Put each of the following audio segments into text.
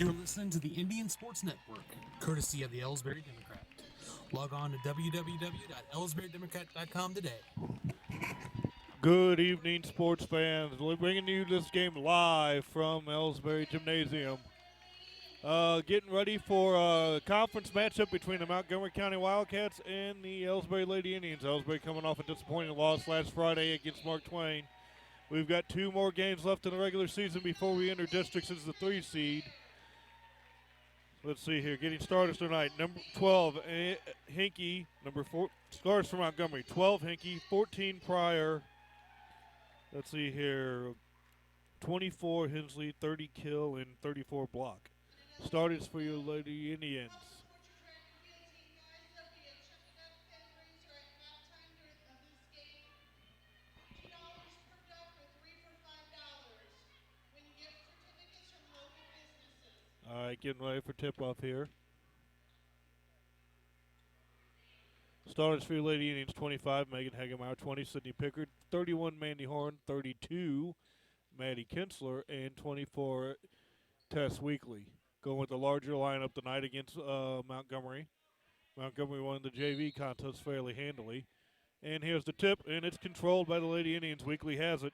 You're listening to the Indian Sports Network, courtesy of the Ellsbury Democrat. Log on to www.ellsburydemocrat.com today. Good evening, sports fans. We're bringing you this game live from Ellsbury Gymnasium. Getting ready for a conference matchup between the Montgomery County Wildcats and the Ellsbury Lady Indians. Ellsbury coming off a disappointing loss last Friday against Mark Twain. We've got 2 more games left in the regular season before we enter districts as the 3 seed. Let's see here. Getting starters tonight. Number 12, Hinkey. Number 4, starters for Montgomery. 12, Hinkey. 14, Pryor. Let's see here. 24, Hensley. 30, Kill. And 34, Block. Starters for your Lady Indians. All right, getting ready for tip-off here. Starters for your Lady Indians, 25, Megan Hagemeyer, 20, Sydney Pickard, 31, Mandy Horn, 32, Maddie Kinsler, and 24, Tess Weekly. Going with the larger lineup tonight against Montgomery. Montgomery won the JV contest fairly handily. And here's the tip, and it's controlled by the Lady Indians. Weekly has it.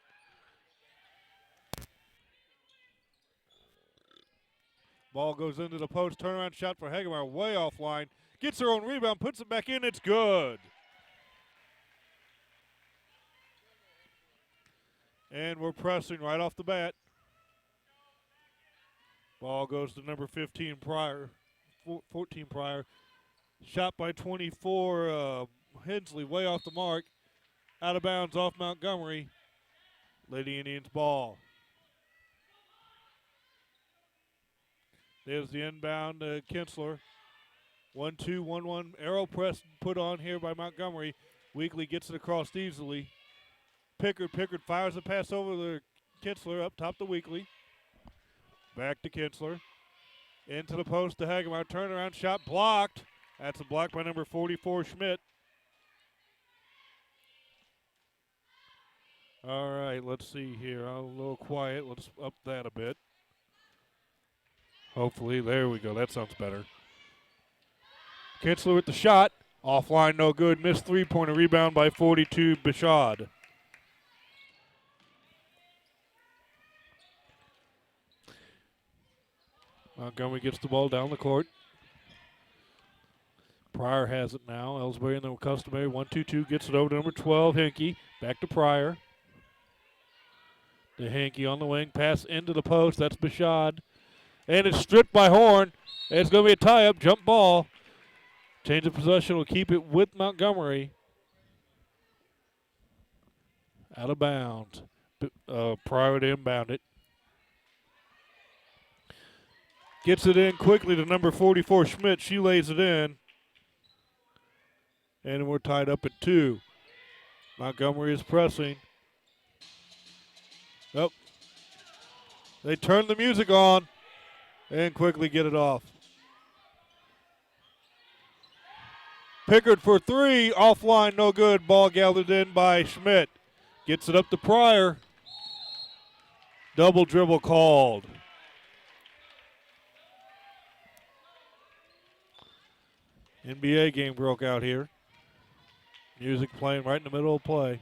Ball goes into the post. Turnaround shot for Hagemeyer, way offline. Gets her own rebound, puts it back in. It's good. And we're pressing right off the bat. Ball goes to number 15, Pryor. 14, Pryor. Shot by 24, Hensley, way off the mark. Out of bounds off Montgomery. Lady Indians ball. There's the inbound to Kinsler. 1-2, 1-1. Arrow press put on here by Montgomery. Weekly gets it across easily. Pickard fires a pass over to Kinsler up top to Weekly. Back to Kinsler. Into the post to Hagemeyer. Turnaround shot blocked. That's a block by number 44, Schmidt. All right, let's see here. I'm a little quiet. Let's up that a bit. Hopefully, there we go. That sounds better. Kinsler with the shot. Offline, no good. Missed three-pointer rebound by 42, Bishad. Montgomery gets the ball down the court. Pryor has it now. Ellsbury in the customary 1-2-2 gets it over to number 12, Hinkey. Back to Pryor. To Hinkey on the wing. Pass into the post. That's Bishad. And it's stripped by Horn. It's going to be a tie-up. Jump ball. Change of possession will keep it with Montgomery. Out of bounds. Pryor to inbound it. Gets it in quickly to number 44, Schmidt. She lays it in. And we're tied up at 2. Montgomery is pressing. Oh. They turn the music on and quickly get it off. Pickard for 3. Offline, no good. Ball gathered in by Schmidt. Gets it up to Pryor. Double dribble called. NBA game broke out here. Music playing right in the middle of play.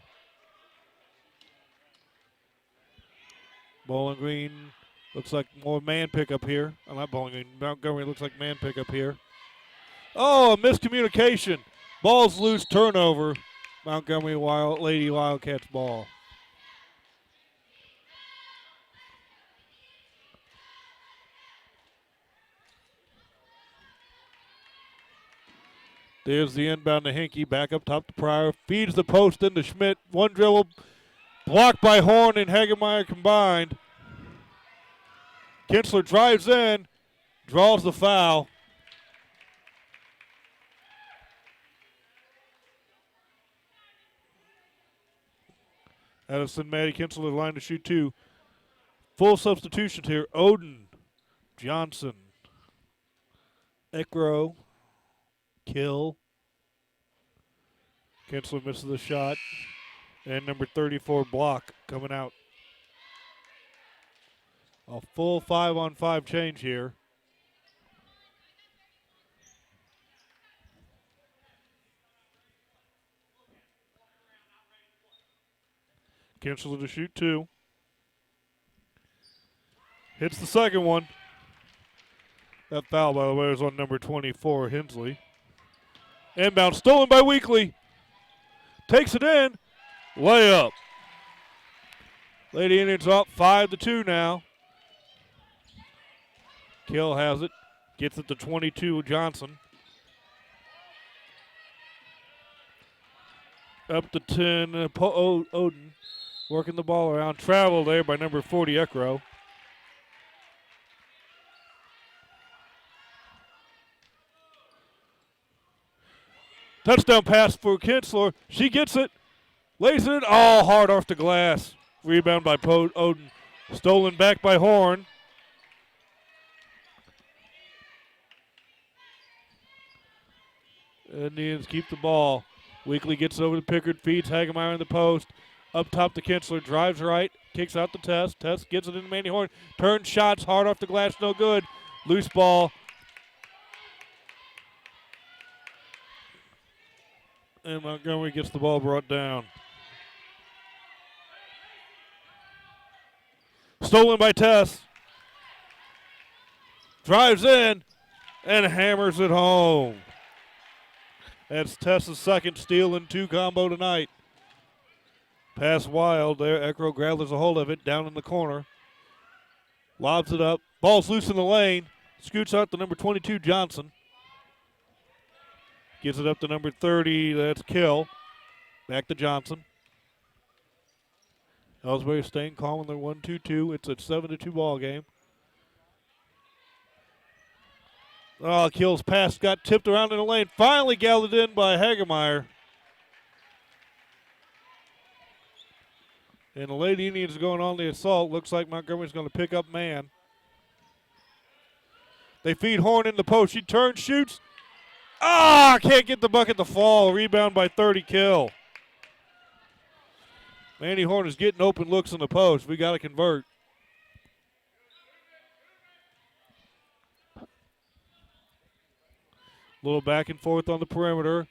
Bowling Green looks like more man pickup here. Oh, not Bowling Green. Montgomery looks like man pickup here. Oh, a miscommunication. Ball's loose, turnover. Montgomery Lady Wildcats ball. There's the inbound to Hinkey. Back up top to Pryor. Feeds the post into Schmidt. One dribble. Blocked by Horn and Hagemeyer combined. Kinsler drives in. Draws the foul. Addison Maddie Kinsler line to shoot 2. Full substitutions here. Oden. Johnson. Ekro. Kill. Kinsler misses the shot. And number 34, Block, coming out. A full 5-on-5 change here. Kinsler to shoot 2. Hits the second one. That foul, by the way, was on number 24, Hensley. Inbound stolen by Weekly. Takes it in. Layup. Lady Indians up 5-2 now. Kill has it. Gets it to 22, Johnson. Up to 10, Oden. Working the ball around. Travel there by number 40, Ekro. Touchdown pass for Kinsler. She gets it. Lays it all hard off the glass. Rebound by Oden. Stolen back by Horn. Indians keep the ball. Weekly gets over to Pickard. Feeds Hagemeyer in the post. Up top to Kinsler. Drives right. Kicks out the Test. Test gets it into Mandy Horn. Turns shots hard off the glass. No good. Loose ball. And Montgomery gets the ball brought down. Stolen by Tess. Drives in and hammers it home. That's Tess's second steal and 2 combo tonight. Pass wild there. Ekro gathers a hold of it down in the corner. Lobs it up. Ball's loose in the lane. Scoots out to number 22, Johnson. Gives it up to number 30. That's Kill. Back to Johnson. Ellsbury staying calm in their 1-2-2. It's a 7-2 ball game. Oh, Kill's pass got tipped around in the lane. Finally gathered in by Hagemeyer. And the Lady Indians going on the assault. Looks like Montgomery's going to pick up man. They feed Horn in the post. She turns, shoots. Can't get the bucket to fall. Rebound by 30, Kill. Mandy Horn is getting open looks in the post. We got to convert. Little back and forth on the perimeter.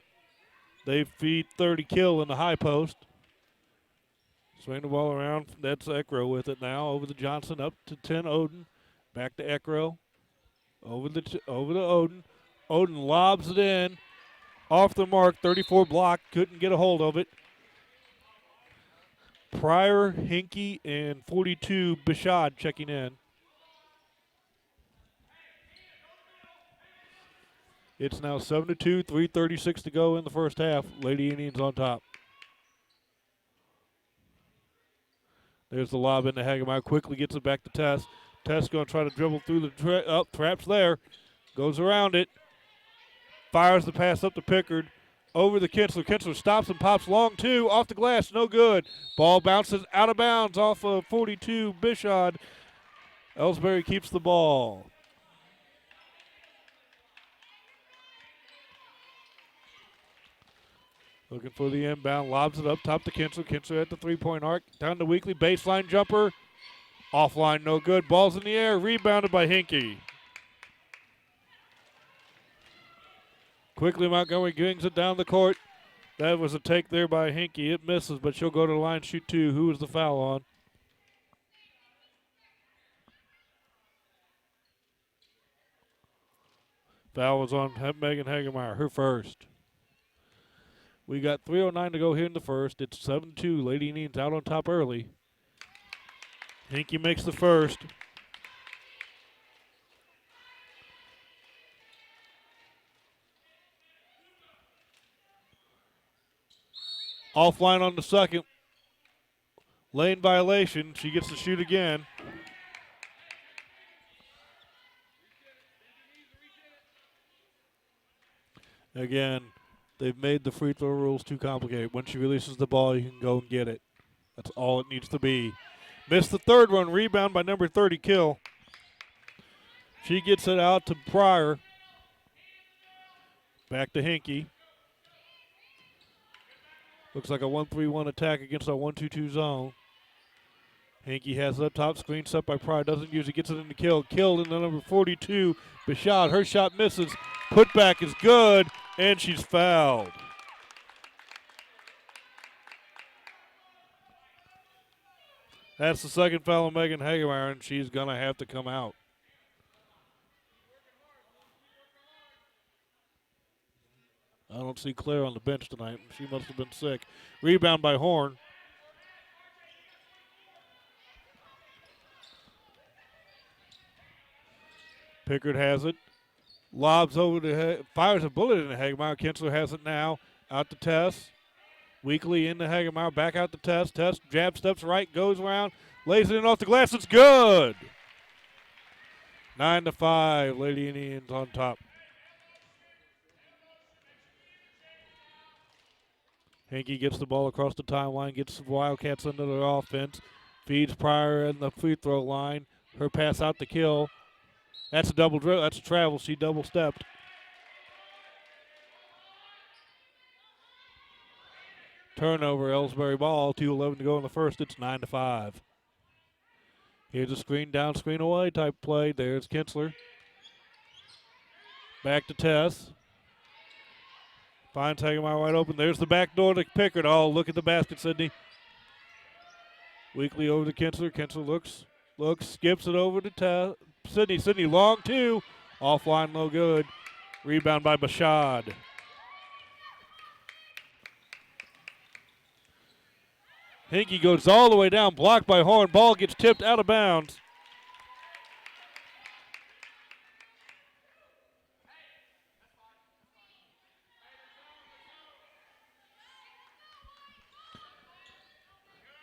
They feed 30, Kill in the high post. Swing the ball around. That's Ekro with it now. Over to Johnson. Up to 10, Oden. Back to Ekro. Over to Oden. Oden lobs it in. Off the mark. 34 block. Couldn't get a hold of it. Pryor, Hinkie, and 42, Bishad checking in. It's now 7-2, 3:36 to go in the first half. Lady Indians on top. There's the lob into Hagemeyer. Quickly gets it back to Tess. Tess going to try to dribble through the traps there. Goes around it. Fires the pass up to Pickard. Over the Kinsler. Kinsler stops and pops long two. Off the glass. No good. Ball bounces out of bounds off of 42, Bishad. Ellsbury keeps the ball. Looking for the inbound. Lobs it up top to Kinsler. Kinsler at the three-point arc. Down to Weekly. Baseline jumper. Offline, no good. Ball's in the air. Rebounded by Hinkie. Quickly, Montgomery brings it down the court. That was a take there by Hinkie. It misses, but she'll go to the line, shoot 2. Who was the foul on? Foul was on Megan Hagemeyer, her first. We got 3:09 to go here in the first. It's 7-2. Lady Indians out on top early. Hinkie makes the first. Offline on the second. Lane violation. She gets to shoot again. Again, they've made the free throw rules too complicated. When she releases the ball, you can go and get it. That's all it needs to be. Missed the third one. Rebound by number 30, Kill. She gets it out to Pryor. Back to Hinkie. Looks like a 1-3-1 attack against our 1-2-2 zone. Hinkie has it up top. Screen set by Pryor. Doesn't use it. Gets it into Kill. Killed in the number 42. Bishad. Her shot misses. Putback is good. And she's fouled. That's the second foul on Megan Hagemeyer, and she's going to have to come out. I don't see Claire on the bench tonight. She must have been sick. Rebound by Horn. Pickard has it. Lobs over to fires a bullet into Hagemeyer. Kinsler has it now. Out to Tess. Weekly into Hagemeyer. Back out to Tess. Tess jab steps right, goes around, lays it in off the glass. It's good. 9-5. Lady Indians on top. Hankey gets the ball across the timeline, gets the Wildcats under their offense, feeds Pryor in the free throw line. Her pass out to Kill. That's a double dribble. That's a travel. She double stepped. Turnover. Ellsbury ball. 2:11 to go in the first. It's 9-5. Here's a screen down, screen away type play. There's Kinsler. Back to Tess. Finds Hagemeyer wide open. There's the back door to Pickard. Oh, look at the basket, Sydney. Weekly over to Kinsler. Kinsler looks, skips it over to Sydney. Sydney long two. Offline, no good. Rebound by Bashad. Hinkey goes all the way down, blocked by Horn. Ball gets tipped out of bounds.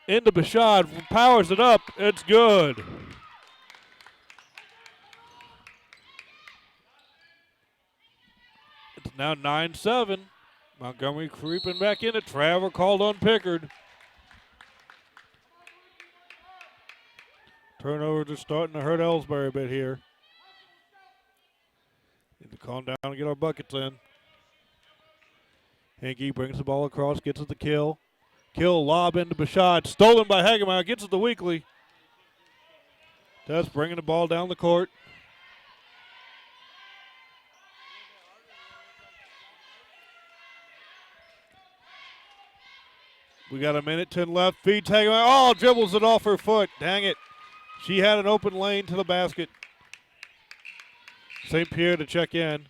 Into Bashad, powers it up. It's good. It's now 9-7. Montgomery creeping back in it. Traver called on Pickard. Turnovers are starting to hurt Ellsbury a bit here. Need to calm down and get our buckets in. Hinkey brings the ball across, gets it to Kill. Kill lob into Bashad. Stolen by Hagemeyer. Gets it to Weekly. Tess bringing the ball down the court. We got a minute 10 left. Feeds Hagemeyer. Oh, dribbles it off her foot. Dang it. She had an open lane to the basket. St. Pierre to check in.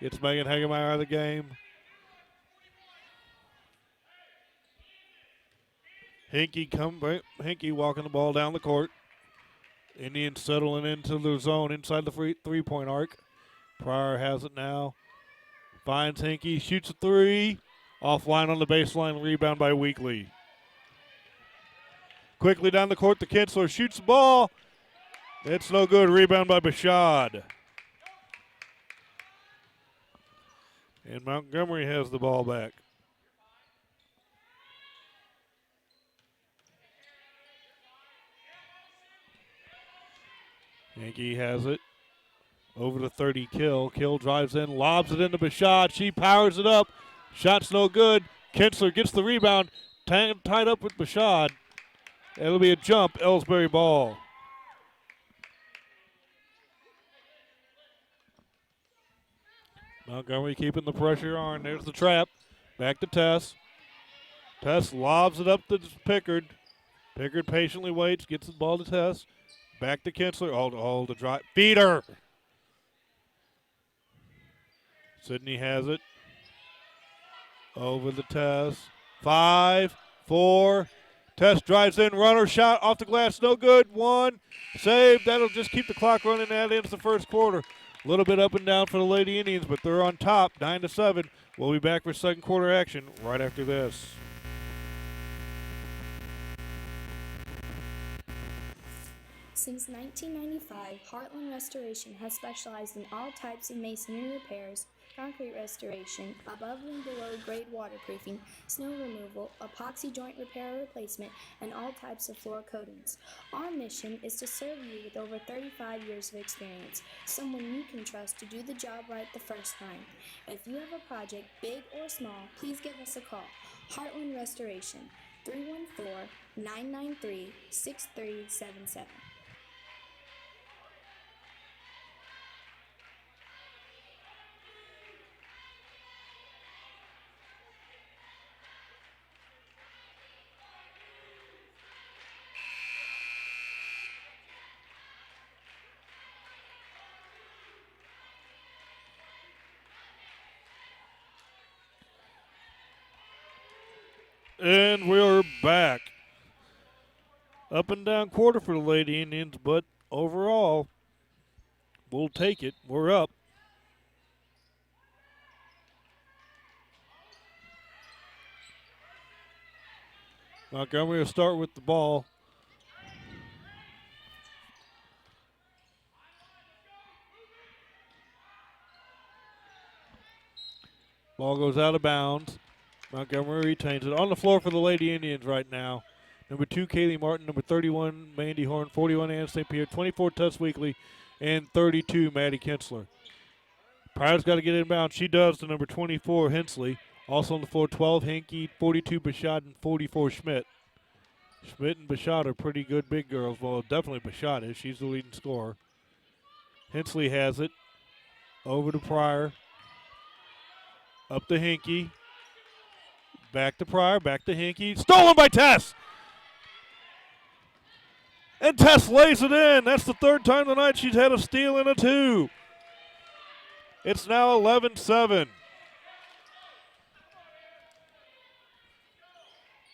Gets Megan Hagemeyer out of the game. Hinkey walking the ball down the court. Indians settling into the zone inside the three-point arc. Pryor has it now. Finds Hinkey, shoots a three. Offline on the baseline, rebound by Weekly. Quickly down the court to Kinsler, shoots the ball. It's no good, rebound by Bashad. And Montgomery has the ball back. Yankee has it. Over to 30, Kill. Kill drives in, lobs it into Bashad. She powers it up. Shot's no good. Kinsler gets the rebound. Tied up with Bashad. It'll be a jump. Ellsbury ball. Montgomery keeping the pressure on. There's the trap. Back to Tess. Tess lobs it up to Pickard. Pickard patiently waits. Gets the ball to Tess. Back to Kinsler. All the drive. Feeder. Sydney has it. Over the Tess. 5, 4. Tess drives in. Runner shot off the glass. No good. 1. Saved. That'll just keep the clock running. That ends the first quarter. A little bit up and down for the Lady Indians, but they're on top, 9-7. We'll be back for second quarter action right after this. Since 1995, Heartland Restoration has specialized in all types of masonry repairs, concrete restoration, above and below grade waterproofing, snow removal, epoxy joint repair or replacement, and all types of floor coatings. Our mission is to serve you with over 35 years of experience, someone you can trust to do the job right the first time. If you have a project, big or small, please give us a call. Heartland Restoration, 314-993-6377. And we're back. Up and down quarter for the Lady Indians, but overall, we'll take it. We're up. Montgomery will start with the ball. Ball goes out of bounds. Montgomery retains it. On the floor for the Lady Indians right now. Number 2, Kaylee Martin. Number 31, Mandy Horn. 41, Ann St. Pierre. 24, Tess Weekly. And 32, Maddie Kinsler. Pryor's got to get inbound. She does to number 24, Hensley. Also on the floor, 12, Hinkie. 42, Bashad. And 44, Schmidt. Schmidt and Bashad are pretty good big girls. Well, definitely Bashad is. She's the leading scorer. Hensley has it. Over to Pryor. Up to Hinkie. Back to Pryor. Back to Hinkie. Stolen by Tess! And Tess lays it in. That's the third time tonight she's had a steal and a 2. It's now 11-7.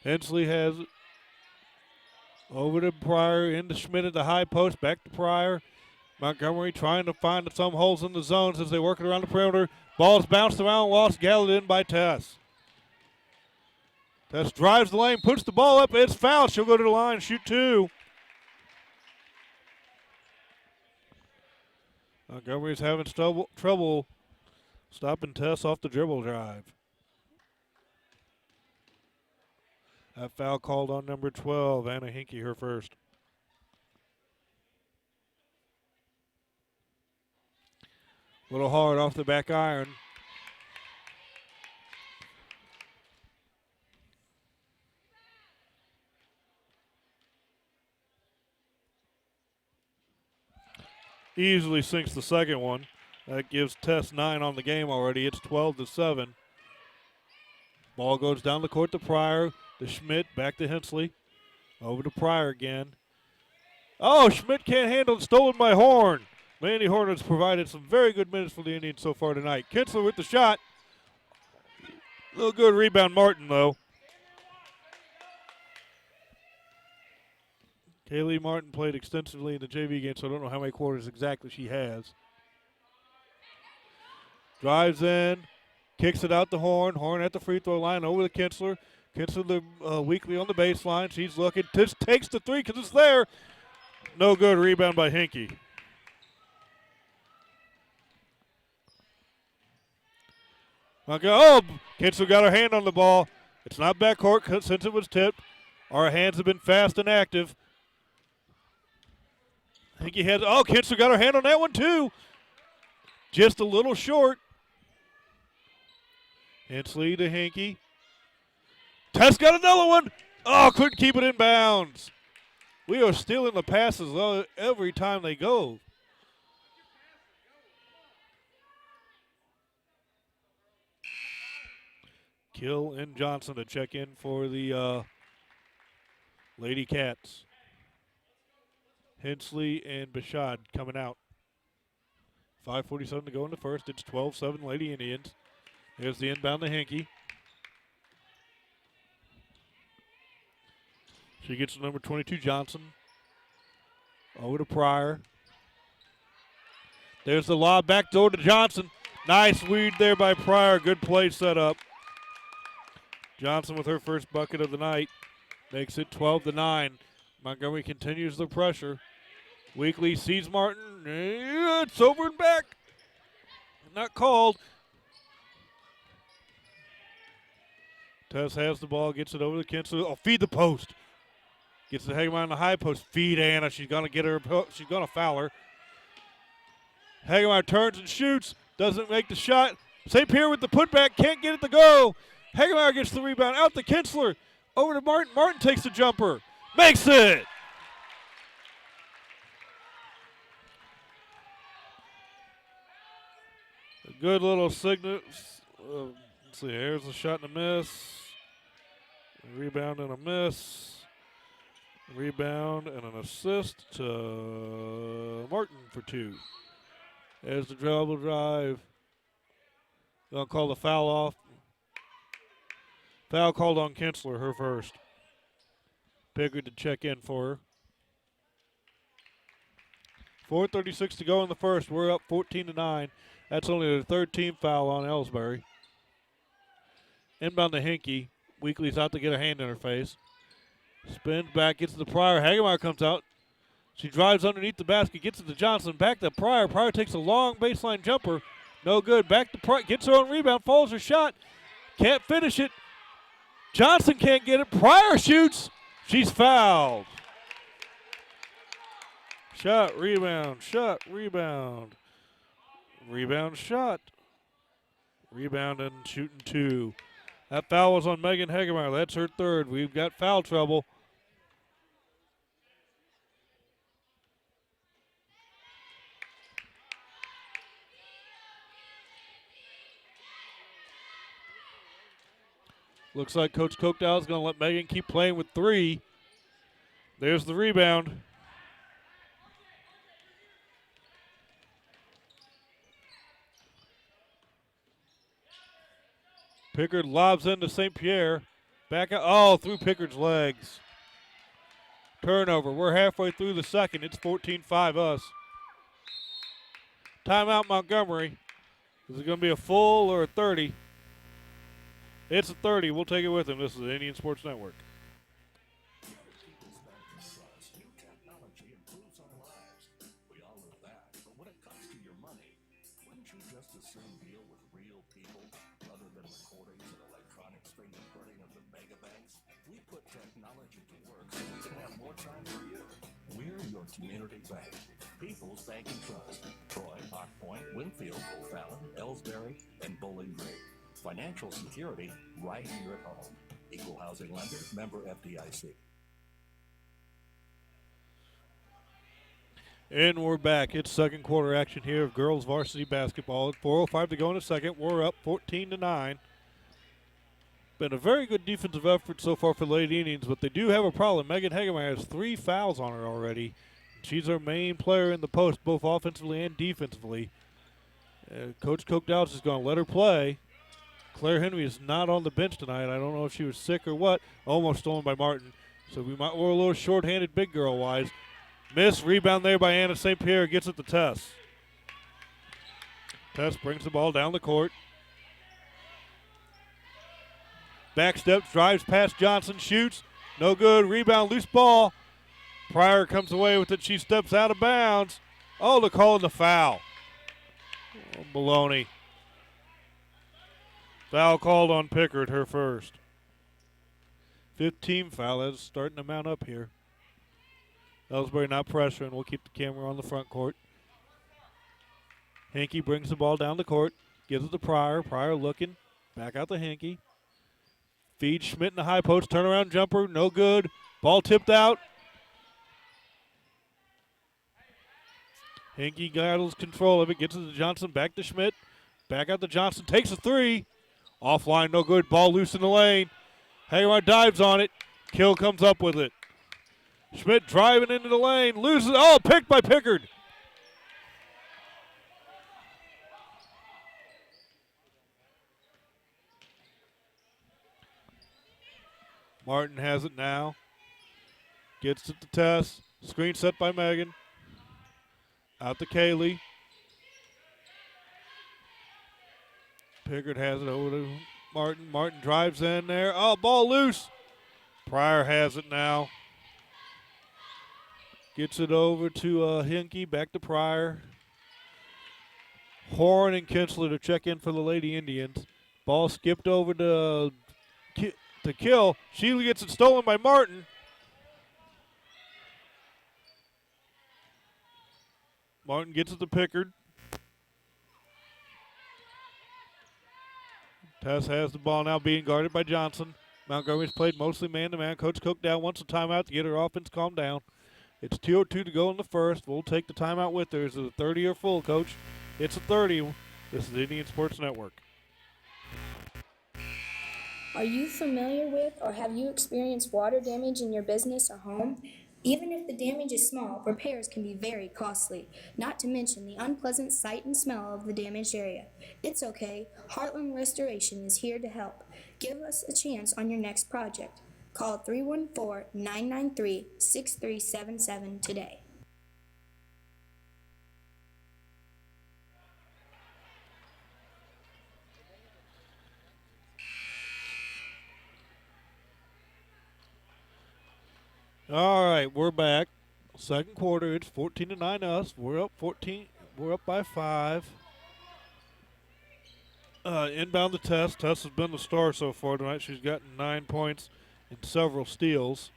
Hensley has it. Over to Pryor, into Schmidt at the high post, back to Pryor. Montgomery trying to find some holes in the zones as they work it around the perimeter. Ball's bounced around, lost, gathered in by Tess. Tess drives the lane, puts the ball up, it's fouled. She'll go to the line, shoot 2. Montgomery's having trouble stopping Tess off the dribble drive. That foul called on number 12, Anna Hinkie, her first. A little hard off the back iron. Easily sinks the second one. That gives Tess 9 on the game already. It's 12-7. Ball goes down the court to Pryor. To Schmidt, back to Hensley. Over to Pryor again. Oh, Schmidt can't handle it. Stolen by Horn. Mandy Horn has provided some very good minutes for the Indians so far tonight. Kinsler with the shot. A little good rebound, Martin, though. Kaylee Martin played extensively in the JV game, so I don't know how many quarters exactly she has. Drives in. Kicks it out to Horn. Horn at the free throw line over to Kinsler. Kinsler Weekly on the baseline. She's looking. Just takes the 3 because it's there. No good. Rebound by Hinkie. Oh, Kinsler got her hand on the ball. It's not backcourt since it was tipped. Our hands have been fast and active. Hinkie has. Oh, Kinsler got her hand on that one too. Just a little short. Hensley to Hinkie. Tess got another one. Oh, couldn't keep it in bounds. We are stealing the passes every time they go. Kill and Johnson to check in for the Lady Cats. Hensley and Bashad coming out. 5:47 to go in the first. It's 12-7 Lady Indians. There's the inbound to Hinkie. She gets to number 22, Johnson. Over to Pryor. There's the lob back door to Johnson. Nice weed there by Pryor. Good play set up. Johnson with her first bucket of the night. Makes it 12-9. Montgomery continues the pressure. Weekly sees Martin. It's over and back. Not called. Tess has the ball, gets it over to Kinsler. Oh, feed the post. Gets the Hagemeyer on the high post. Feed Anna. She's going to get her. She's going to foul her. Hagemeyer turns and shoots. Doesn't make the shot. St. Pierre with the putback. Can't get it to go. Hagemeyer gets the rebound. Out to Kinsler. Over to Martin. Martin takes the jumper. Makes it. A good little signal. Let's see. Here's a shot and a miss. A rebound and a miss. Rebound and an assist to Martin for 2. There's the dribble drive. Gonna call the foul off. Foul called on Kinsler, her first. Pickard to check in for her. 4:36 to go in the first. We're up 14-9. That's only the third team foul on Ellsbury. Inbound to Hinkie. Weekly's out to get a hand in her face. Spins back, gets to the Pryor. Hagemeyer comes out. She drives underneath the basket, gets it to Johnson. Back to Pryor. Pryor takes a long baseline jumper. No good. Back to Pryor. Gets her own rebound. Falls her shot. Can't finish it. Johnson can't get it. Pryor shoots. She's fouled. Shot, rebound, shot, rebound. Rebound, shot. Rebound and shooting two. That foul was on Megan Hagemeyer. That's her third. We've got foul trouble. Looks like Coach Kochdow is going to let Megan keep playing with three. There's the rebound. Pickard lobs into St. Pierre. Back out. Oh, through Pickard's legs. Turnover. We're halfway through the second. It's 14-5 us. Timeout Montgomery. Is it going to be a full or a 30? It's a 30. We'll take it with him. This is the Indian Sports Network. Community Bank, People's Bank and Trust, Troy, Hawk Point, Winfield, O'Fallon, Ellsbury, and Bowling Green. Financial security right here at home. Equal housing lender, member FDIC. And we're back. It's second quarter action here of girls varsity basketball. 4:05 to go in the second. We're up 14-9. Been a very good defensive effort so far for the Lady Indians, but they do have a problem. Megan Hagemeyer has 3 fouls on her already. She's our main player in the post, both offensively and defensively. Coach Kochdow is going to let her play. Claire Henry is not on the bench tonight. I don't know if she was sick or what. Almost stolen by Martin. So we're a little short-handed big girl-wise. Miss, rebound there by Anna St. Pierre. Gets it to Tess. Tess brings the ball down the court. Back steps, drives past Johnson, shoots. No good. Rebound, loose ball. Pryor comes away with it. She steps out of bounds. Oh, they're calling the foul. Oh, baloney. Foul called on Pickard, her first. 15 foul. That's starting to mount up here. Ellsbury not pressuring. We'll keep the camera on the front court. Hinkie brings the ball down the court. Gives it to Pryor. Pryor looking. Back out to Hinkie. Feeds Schmidt in the high post. Turnaround jumper. No good. Ball tipped out. Hinkie gathers control of it. Gets it to Johnson. Back to Schmidt. Back out to Johnson. Takes a three. Offline. No good. Ball loose in the lane. Hagemeyer dives on it. Kill comes up with it. Schmidt driving into the lane. Loses. Oh, picked by Pickard. Martin has it now. Gets it to Tess. Screen set by Megan. Out to Kaylee. Pickard has it over to Martin. Martin drives in there. Oh, ball loose. Pryor has it now. Gets it over to Hinkie. Back to Pryor. Horn and Kinsler to check in for the Lady Indians. Ball skipped over to Kill. She gets it stolen by Martin. Martin gets it to Pickard. Tess has the ball now being guarded by Johnson. Montgomery's played mostly man-to-man. Coach Kochdow wants a timeout to get her offense calmed down. It's 2:02 to go in the first. We'll take the timeout with her. Is it a 30 or full, Coach? It's a 30. This is the Indian Sports Network. Are you familiar with or have you experienced water damage in your business or home? Even if the damage is small, repairs can be very costly, not to mention the unpleasant sight and smell of the damaged area. It's okay. Heartland Restoration is here to help. Give us a chance on your next project. Call 314-993-6377 today. All right, we're back. Second quarter, it's 14-9 us. We're up 14. We're up by 5. Inbound to Tess. Tess has been the star so far tonight. She's gotten 9 points and several steals.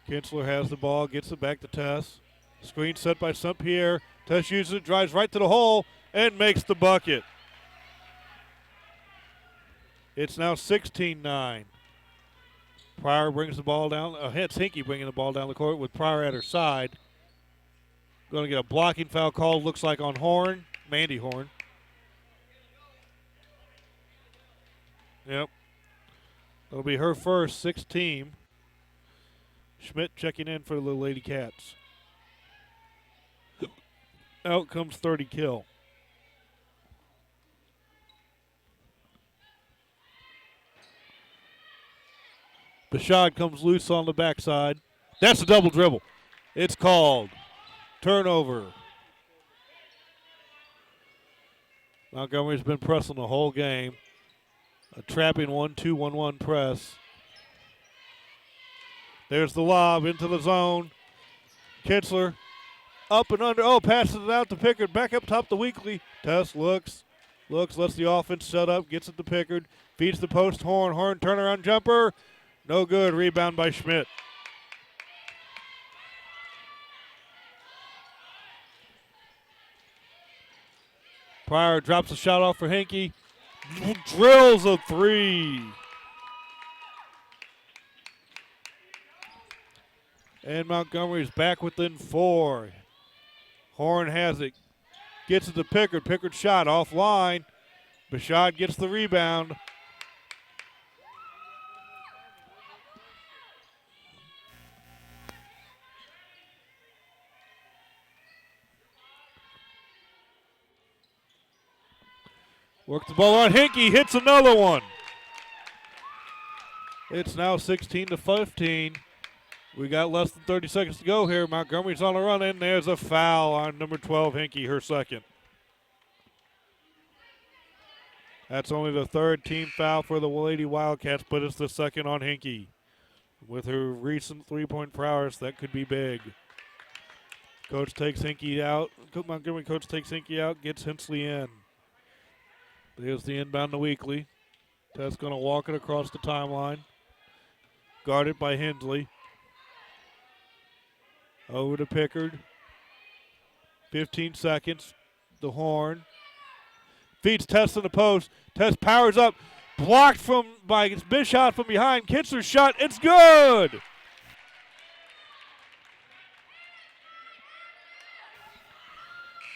Kinsler has the ball, gets it back to Tess. Screen set by St. Pierre. Tess uses it, drives right to the hole, and makes the bucket. It's now 16-9. Pryor brings the ball down. It's Hinkie bringing the ball down the court with Pryor at her side. Going to get a blocking foul called, looks like on Horn, Mandy Horn. Yep. That'll be her first, 6th team. Schmidt checking in for the Little Lady Cats. Out comes 30 kill. Bashad comes loose on the backside. That's a double dribble. It's called. Turnover. Montgomery's been pressing the whole game. A trapping 1-2-1-1 press. There's the lob into the zone. Kinsler up and under. Oh, passes it out to Pickard. Back up top to Weekly. Tess looks, lets the offense set up, gets it to Pickard. Feeds the post. Horn turnaround jumper. No good. Rebound by Schmidt. Pryor drops a shot off for Hinkie. Drills a 3. And Montgomery's back within 4. Horn has it. Gets it to Pickard. Pickard shot offline. Bashad gets the rebound. Works the ball on Hinkie, hits another one. It's now 16-15. We got less than 30 seconds to go here. Montgomery's on the run, and there's a foul on number 12, Hinkie, her second. That's only the 3rd team foul for the Lady Wildcats, but it's the second on Hinkie. With her recent three-point prowess, that could be big. Coach takes Hinkie out. Montgomery coach takes Hinkie out, gets Hensley in. There's the inbound to Weekly. Tess going to walk it across the timeline. Guarded by Hensley. Over to Pickard. 15 seconds. The Horn. Feeds Tess in the post. Tess powers up. Blocked by Bishop from behind. Kinsler's shot. It's good!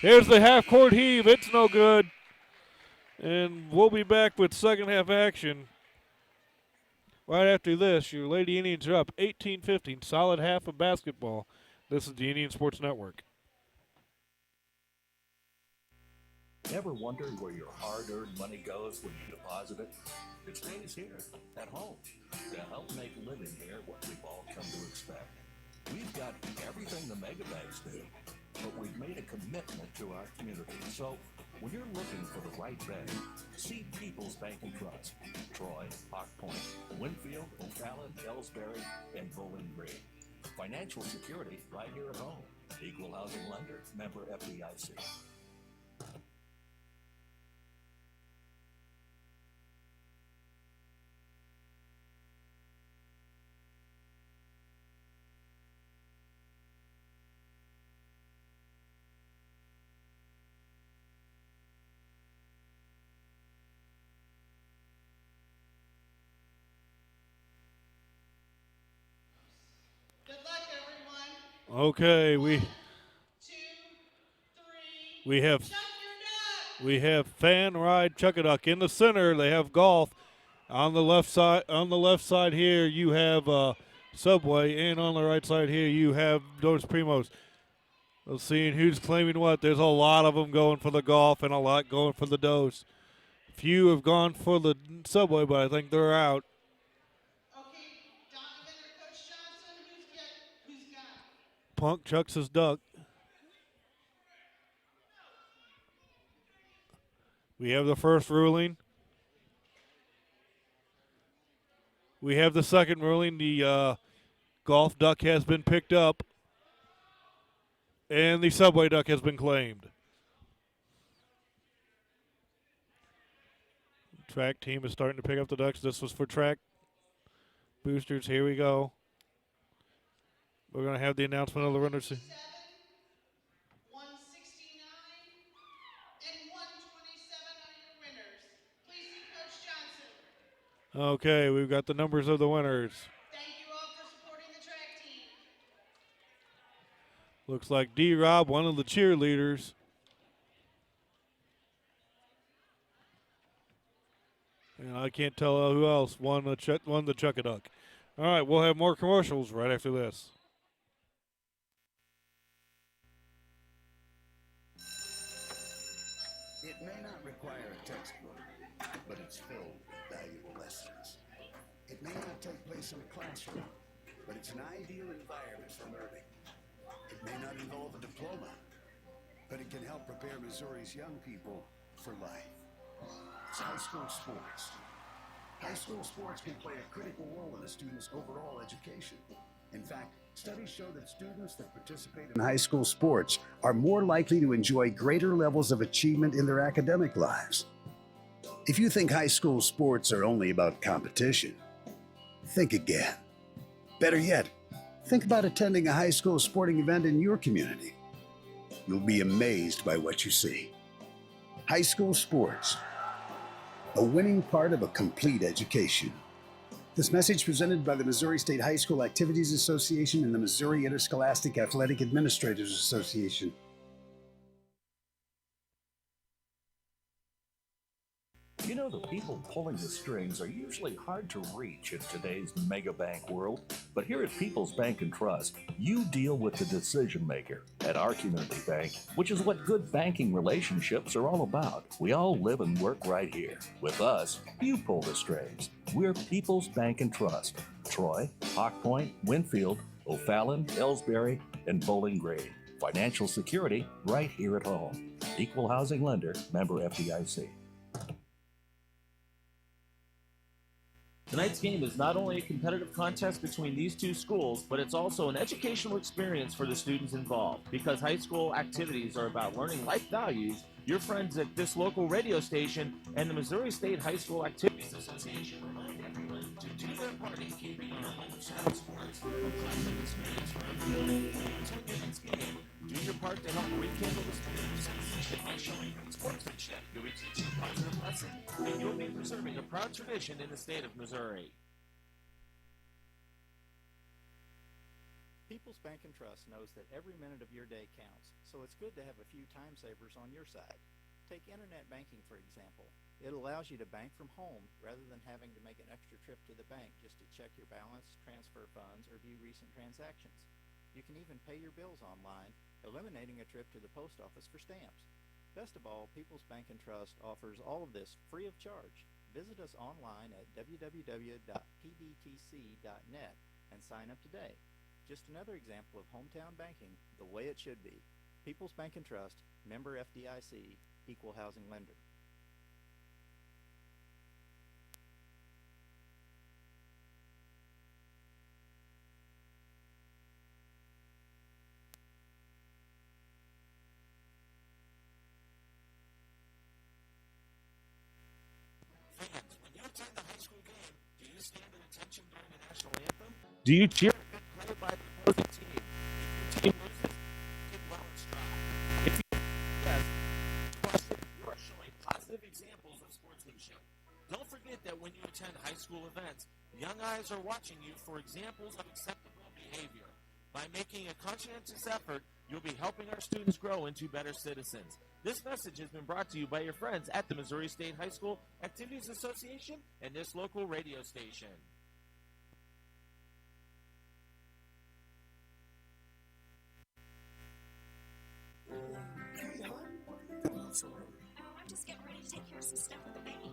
Here's the half-court heave. It's no good. And we'll be back with second half action right after this. Your Lady Indians are up 18-15. Solid half of basketball. This is the Indian Sports Network. Ever wondered where your hard-earned money goes when you deposit it? It stays here, at home, to help make living here what we've all come to expect. We've got everything the mega banks do, but we've made a commitment to our community. So when you're looking for the right bank, see People's Bank and Trust. Troy, Hawk Point, Winfield, O'Fallon, Ellsbury, and Bowling Green. Financial security right here at home. Equal housing lender, member FDIC. Okay, we have Fan Ride Chuckaduck in the center. They have golf on the left side. On the left side here, you have Subway, and on the right side here, you have Dos Primos. Let's see who's claiming what. There's a lot of them going for the golf and a lot going for the Dos. Few have gone for the Subway, but I think they're out. Okay, Donovan or Coach Johnson, who's got it? Punk chucks his duck. We have the first ruling. We have the second ruling. The golf duck has been picked up, and the Subway duck has been claimed. Track team is starting to pick up the ducks. This was for track boosters. Here we go. We're going to have the announcement of the runners. 169, and 127 are your winners. Please see Coach Johnson. Okay, we've got the numbers of the winners. Thank you all for supporting the track team. Looks like D-Rob, one of the cheerleaders. And I can't tell who else won the Chuck-a-Duck. All right, we'll have more commercials right after this. It may not require a textbook, but it's filled with valuable lessons. It may not take place in a classroom, but it's an ideal environment for learning. It may not involve a diploma, but it can help prepare Missouri's young people for life. It's high school sports. High school sports can play a critical role in a student's overall education. In fact, studies show that students that participate in high school sports are more likely to enjoy greater levels of achievement in their academic lives. If you think high school sports are only about competition, think again. Better yet, think about attending a high school sporting event in your community. You'll be amazed by what you see. High school sports, a winning part of a complete education. This message presented by the Missouri State High School Activities Association and the Missouri Interscholastic Athletic Administrators Association. You know, the people pulling the strings are usually hard to reach in today's mega bank world, but here at People's Bank and Trust, you deal with the decision maker. At our community bank, which is what good banking relationships are all about, we all live and work right here. With us, you pull the strings. We're People's Bank and Trust. Troy, Hawk Point, Winfield, O'Fallon, Ellsbury, and Bowling Green. Financial security right here at home. Equal housing lender, member FDIC. Tonight's game is not only a competitive contest between these two schools, but it's also an educational experience for the students involved. Because high school activities are about learning life values, your friends at this local radio station and the Missouri State High School Activities Association remind everyone to do their part in keeping our hometown sports a pleasant experience for everyone. So in tonight's game, do your part to help rekindle the spirit of sensation by showing sportsmanship. You'll be teaching a positive lesson, and you'll be preserving a proud tradition in the state of Missouri. People's Bank and Trust knows that every minute of your day counts, so it's good to have a few time savers on your side. Take internet banking, for example. It allows you to bank from home rather than having to make an extra trip to the bank just to check your balance, transfer funds, or view recent transactions. You can even pay your bills online, eliminating a trip to the post office for stamps. Best of all, People's Bank and Trust offers all of this free of charge. Visit us online at www.pbtc.net and sign up today. Just another example of hometown banking the way it should be. People's Bank and Trust, member FDIC, equal housing lender. Fans, when you attend the high school game, do you stand at attention during the national anthem? Do you cheer a good play by the opposing team? If your team loses, get well and strive. If you yes, question, you are showing positive examples of sportsmanship. Don't forget that when you attend high school events, young eyes are watching you for examples of acceptable behavior. By making a conscientious effort, you'll be helping our students grow into better citizens. This message has been brought to you by your friends at the Missouri State High School Activities Association and this local radio station. I'm just getting ready to take care of some stuff with the baby.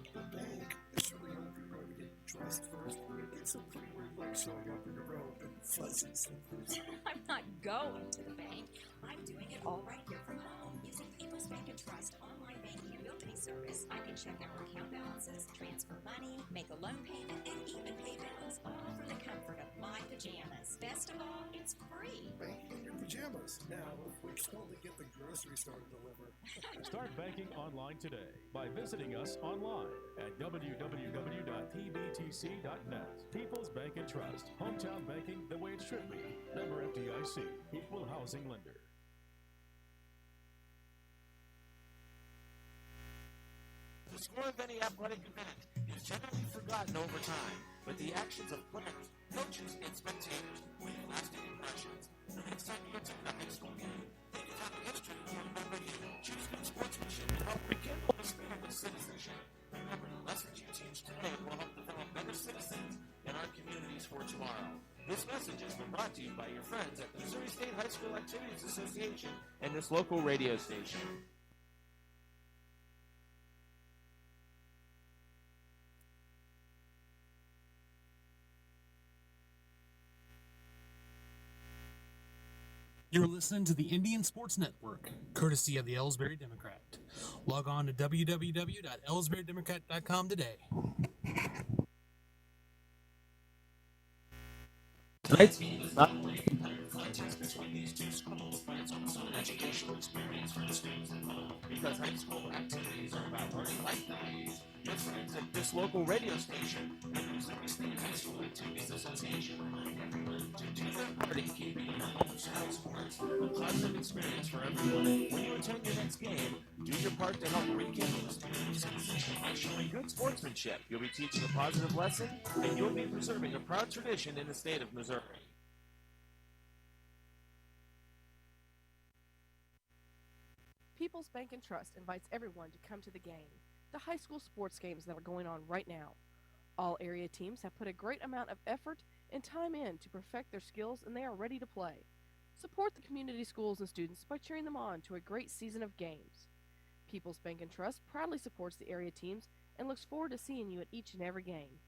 August 1st, you get some pretty weird looks showing up in your robe and fuzzy slippers. I'm not going to the bank. I'm doing it all right here from home using People's Bank and Trust online banking ability service. I can check our account balances, transfer money, make a loan payment, and even pay bills, all from the comfort of my pajamas. Best of all, it's free. Banking in your pajamas. Now, we can only get the grocery store to deliver. Start banking online today by visiting us online at www.pbtc.net. People's Bank and Trust. Hometown banking the way it should be. Member FDIC. Equal housing lender. The score of any athletic event is generally forgotten over time, but the actions of players, coaches, and spectators leave lasting impressions. The next time you attend a high school game, think of how history will remember you. Choose good sportsmanship and help rekindle the spirit of citizenship. Remember, the lessons you teach today will help develop better citizens in our communities for tomorrow. This message has been brought to you by your friends at the Missouri State High School Activities Association and this local radio station. You're listening to the Indian Sports Network, courtesy of the Ellsbury Democrat. Log on to www.ellsburydemocrat.com today. Tonight's game is not only a competitive contest between these two schools, but it's also an educational experience for the students involved. Because high school activities are about learning life values, your friends at this local radio station and the Missouri State High School Activities Association remind everyone to do their part in keeping your home child sports a positive experience for everyone. When you attend your next game, do your part to help rekindle the spirit of citizenship by showing good sportsmanship. You'll be teaching a positive lesson, and you'll be preserving a proud tradition in the state of Missouri. People's Bank and Trust invites everyone to come to the game, the high school sports games that are going on right now. All area teams have put a great amount of effort and time in to perfect their skills, and they are ready to play. Support the community schools and students by cheering them on to a great season of games. People's Bank and Trust proudly supports the area teams and looks forward to seeing you at each and every game.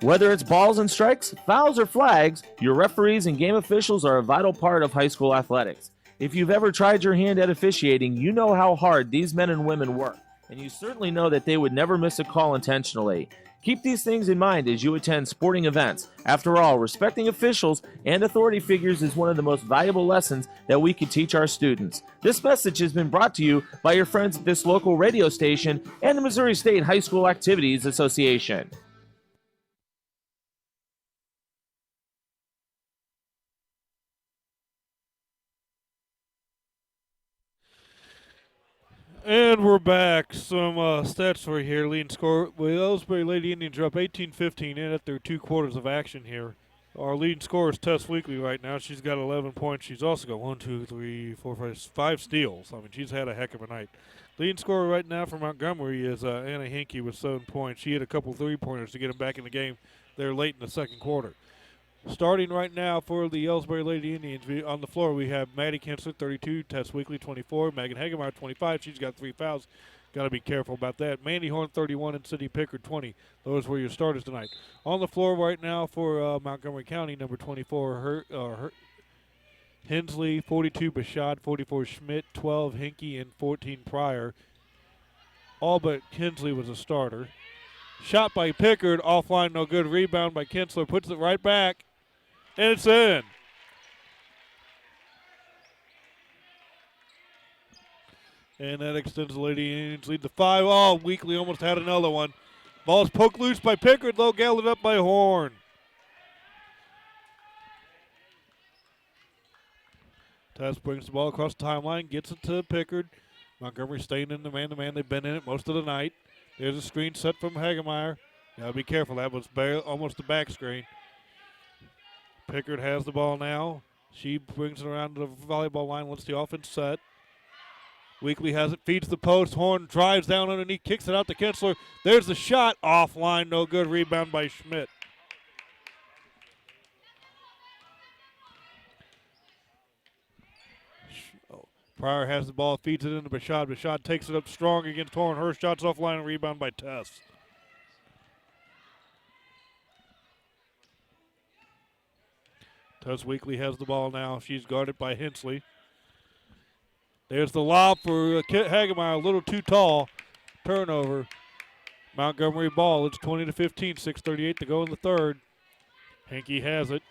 Whether it's balls and strikes, fouls, or flags, your referees and game officials are a vital part of high school athletics. If you've ever tried your hand at officiating, you know how hard these men and women work, and you certainly know that they would never miss a call intentionally. Keep these things in mind as you attend sporting events. After all, respecting officials and authority figures is one of the most valuable lessons that we can teach our students. This message has been brought to you by your friends at this local radio station and the Missouri State High School Activities Association. And we're back. Some stats for you here. Leading score. Well, Ellsbury Lady Indians are up 18-15 in at their 2 quarters of action here. Our leading scorer is Tess Weekly right now. She's got 11 points. She's also got 5 steals. I mean, she's had a heck of a night. Leading scorer right now for Montgomery is Anna Hinkey with 7 points. She hit a couple 3-pointers to get them back in the game there late in the second quarter. Starting right now for the Ellsbury Lady Indians, on the floor we have Maddie Kinsler, 32, Tess Weekly, 24, Megan Hagemeyer, 25. She's got 3 fouls. Got to be careful about that. Mandy Horn, 31, and Sydney Pickard, 20. Those were your starters tonight. On the floor right now for Montgomery County, number 24, Hensley, 42, Bashad, 44, Schmidt, 12, Hinkey, and 14, Pryor. All but Hensley was a starter. Shot by Pickard, offline, no good. Rebound by Kinsler, puts it right back. And it's in. And that extends the Lady Indians lead to 5. Oh, Weekly almost had another one. Ball's poked loose by Pickard, though, gathered up by Horn. Tess brings the ball across the timeline, gets it to Pickard. Montgomery staying in the man-to-man. They've been in it most of the night. There's a screen set from Hagemeyer. Got to be careful. That was almost the back screen. Pickard has the ball now. She brings it around to the volleyball line, lets the offense set. Weekly has it, feeds the post. Horn drives down underneath, kicks it out to Kinsler. There's the shot. Offline, no good. Rebound by Schmidt. Pryor has the ball, feeds it into Bashad. Bashad takes it up strong against Horn. Her shot's offline and rebound by Tess. Tess Weekly has the ball now. She's guarded by Hensley. There's the lob for Hagemeyer, a little too tall. Turnover. Montgomery ball. It's 20-15, 6:38 to go in the third. Henke has it.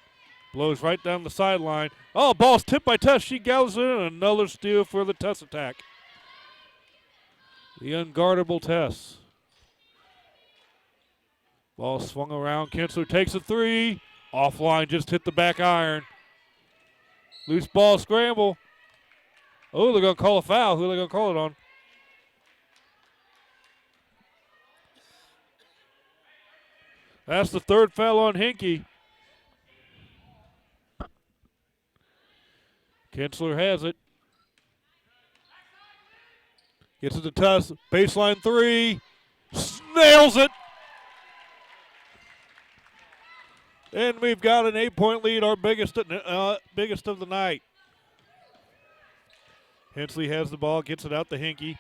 Blows right down the sideline. Oh, ball's tipped by Tess. She gathers it in. Another steal for the Tess attack. The unguardable Tess. Ball swung around. Kinsler takes a three. Offline, just hit the back iron. Loose ball scramble. Oh, they're going to call a foul. Who are they going to call it on? That's the third foul on Henke. Kinsler has it. Gets it to Tuss. Baseline three. Nails it. And we've got an 8-point lead, our biggest of the night. Hensley has the ball, gets it out to Henke.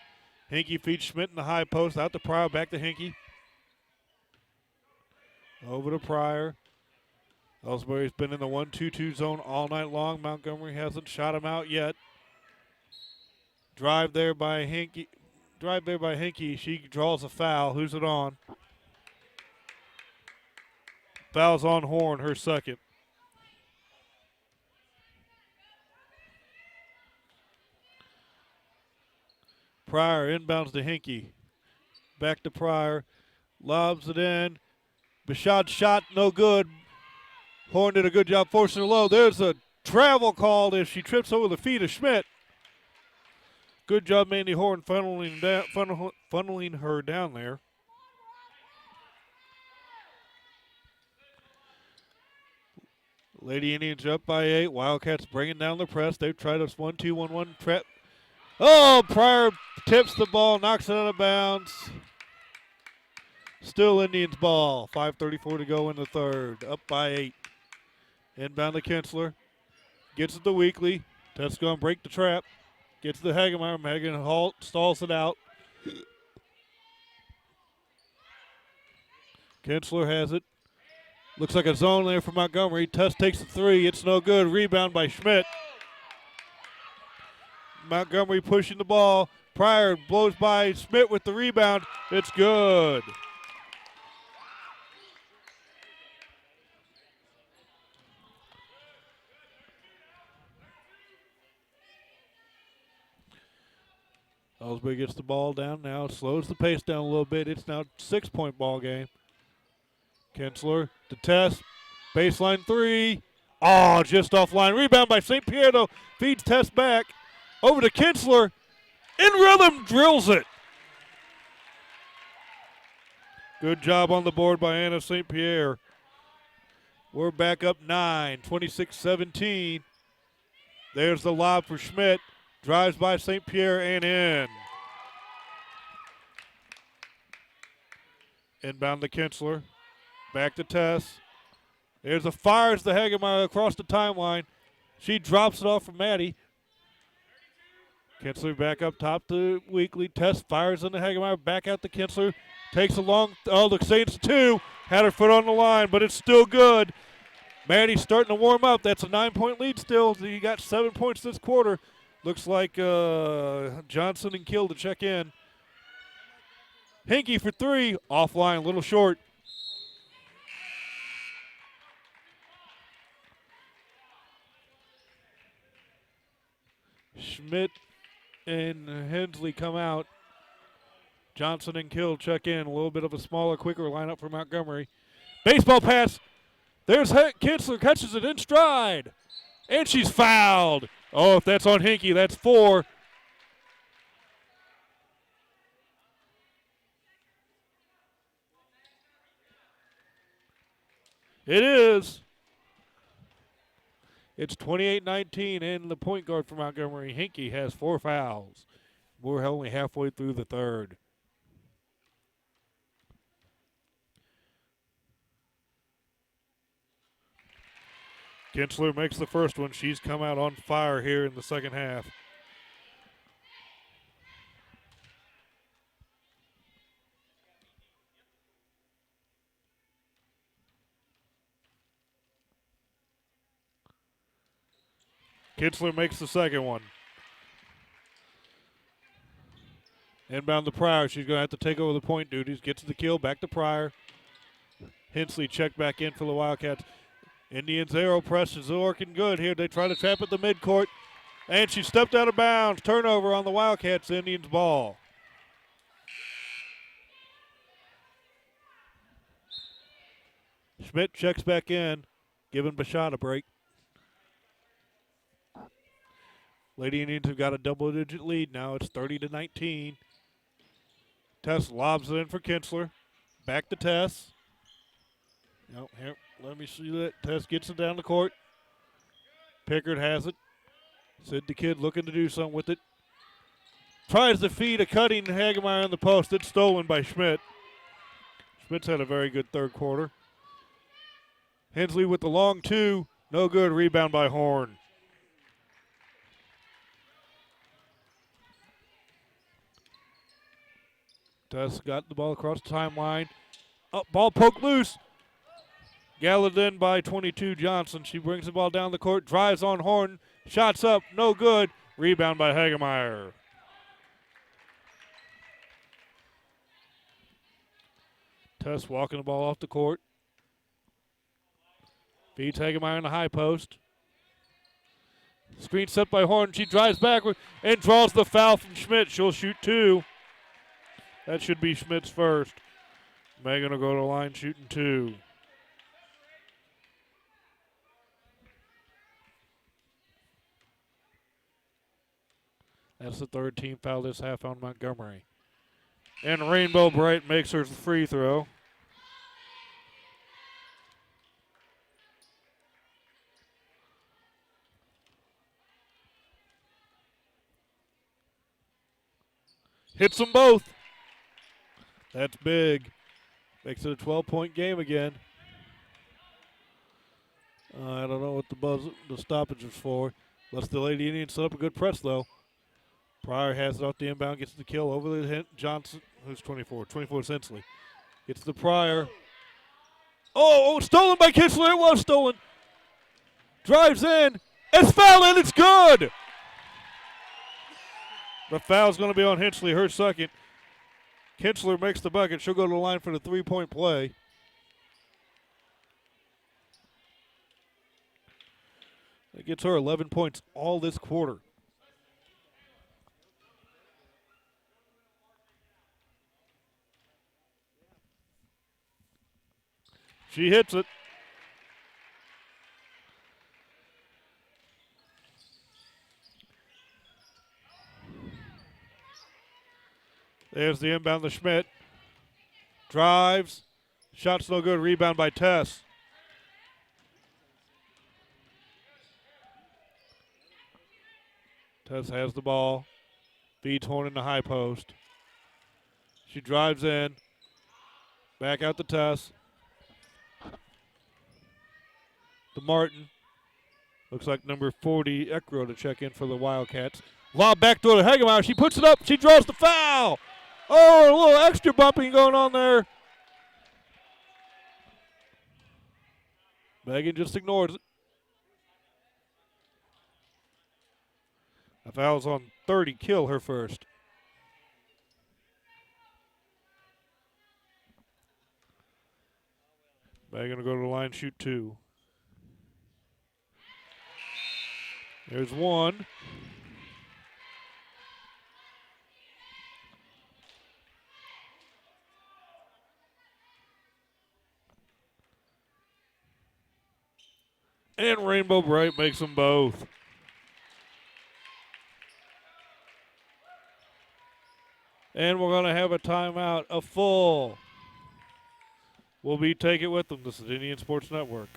Henke feeds Schmidt in the high post, out to Pryor, back to Henke. Over to Pryor. Ellsbury's been in the 1-2-2 zone all night long. Montgomery hasn't shot him out yet. Drive there by Henke. She draws a foul. Who's it on? Foul's on Horn, her second. Pryor inbounds to Henke. Back to Pryor. Lobs it in. Bashad shot, no good. Horn did a good job forcing it low. There's a travel called as she trips over the feet of Schmidt. Good job, Mandy Horn, funneling her down there. Lady Indians up by 8. Wildcats bringing down the press. They've tried a 1-2-1-1 trap. Oh, Pryor tips the ball, knocks it out of bounds. Still Indians ball. 5:34 to go in the third. Up by 8. Inbound to Kinsler. Gets it to Weekly. Tess going to break the trap. Gets to Hagemeyer. Megan stalls it out. Kinsler has it. Looks like a zone there for Montgomery. Tess takes the three. It's no good. Rebound by Schmidt. Montgomery pushing the ball. Pryor blows by Schmidt with the rebound. It's good. Ellsbury gets the ball down now. Slows the pace down a little bit. It's now a 6-point ball game. Kinsler to Tess. Baseline three. Oh, just offline. Rebound by St. Pierre, though. Feeds Tess back. Over to Kinsler. In rhythm, drills it. Good job on the board by Anna St. Pierre. We're back up 9, 26-17. There's the lob for Schmidt. Drives by St. Pierre and in. Inbound to Kinsler. Back to Tess. There's a fires the Hagemeyer across the timeline. She drops it off from Maddie. Kinsler back up top to Weekly. Tess fires into Hagemeyer. Back out to Kinsler. Takes a long, the Saints 2. Had her foot on the line, but it's still good. Maddie's starting to warm up. That's a 9-point lead still. You got 7 points this quarter. Looks like Johnson and Kill to check in. Henke for three. Offline, a little short. Schmidt and Hensley come out. Johnson and Kill check in. A little bit of a smaller, quicker lineup for Montgomery. Baseball pass. There's Kinsler, catches it in stride. And she's fouled. Oh, if that's on Henke, that's 4. It is. It's 28-19, and the point guard for Montgomery, Henke, has 4 fouls. We're only halfway through the third. Kinsler makes the first one. She's come out on fire here in the second half. Kitzler makes the second one. Inbound to Pryor. She's going to have to take over the point duties. Gets the kill. Back to Pryor. Hensley checked back in for the Wildcats. Indians arrow press is working good here. They try to trap at the midcourt. And she stepped out of bounds. Turnover on the Wildcats. Indians ball. Schmidt checks back in, giving Bashad a break. Lady Indians have got a double-digit lead now. It's 30-19. Tess lobs it in for Kinsler. Back to Tess. Yep, here, let me see that. Tess gets it down the court. Pickard has it. Sid the Kid looking to do something with it. Tries to feed a cutting Hagemeyer on the post. It's stolen by Schmidt. Schmidt's had a very good third quarter. Hensley with the long two. No good. Rebound by Horn. Tess got the ball across the timeline. Up, ball poked loose. Gathered in by 22 Johnson. She brings the ball down the court, drives on Horn, shots up, no good. Rebound by Hagemeyer. Tess walking the ball off the court. Feeds Hagemeyer in the high post. Screen set by Horn. She drives backward and draws the foul from Schmidt. She'll shoot two. That should be Schmidt's first. Megan will go to the line shooting two. That's the third team foul this half on Montgomery. And Rainbow Bright makes her free throw. Hits them both. That's big. Makes it a 12-point game again. I don't know what the stoppage is for. Let's the Lady Indians set up a good press, though. Pryor has it off the inbound, gets the kill over the hit. Johnson, who's 24? 24 is Hensley. Gets the Pryor. Oh, stolen by Kinsler. It was stolen. Drives in. It's fouled and it's good. The foul's going to be on Hensley, her second. Kinsler makes the bucket. She'll go to the line for the three-point play. That gets her 11 points all this quarter. She hits it. There's the inbound to Schmidt. Drives. Shot's no good. Rebound by Tess. Tess has the ball. Feeds Horn in the high post. She drives in. Back out to Tess. To Martin. Looks like number 40, Eckrow, to check in for the Wildcats. Lob back to Hagemeyer. She puts it up. She draws the foul. Oh, a little extra bumping going on there. Megan just ignores it. The foul's on 30. Kill her first. Megan will go to the line, shoot two. There's one. And Rainbow Bright makes them both. And we're going to have a timeout, a full. We'll be Take It With Them. This is Indian Sports Network.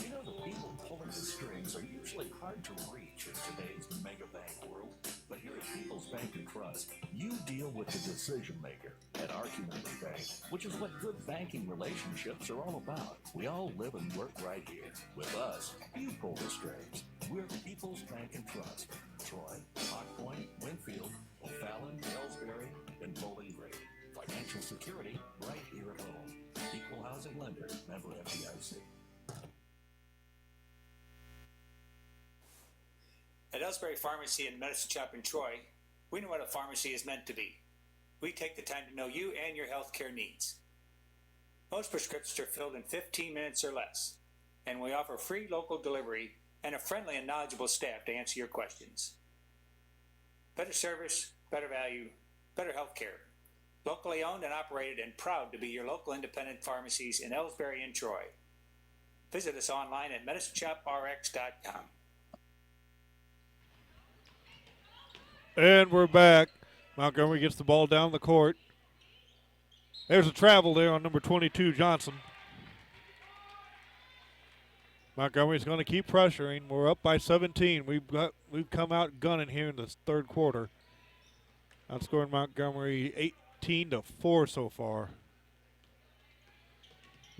You know, the people pulling the strings are usually hard to reach in today's mega bank world. But here at People's Bank and Trust, you deal with the decision maker at our community bank, which is what good banking relationships are all about. We all live and work right here. With us, you pull the strings. We're People's Bank and Trust. Troy, Hawk Point, Winfield, O'Fallon, Ellsbury, and Bowling Green. Financial security right here at home. Equal housing lender, member FDIC. Ellsbury Pharmacy and Medicine Shop in Troy, we know what a pharmacy is meant to be. We take the time to know you and your healthcare needs. Most prescriptions are filled in 15 minutes or less, and we offer free local delivery and a friendly and knowledgeable staff to answer your questions. Better service, better value, better healthcare. Locally owned and operated and proud to be your local independent pharmacies in Ellsbury and Troy. Visit us online at medicineshoprx.com. And we're back. Montgomery gets the ball down the court. There's a travel there on number 22, Johnson. Montgomery's going to keep pressuring. We're up by 17. We've come out gunning here in the third quarter. Outscoring Montgomery 18-4 so far.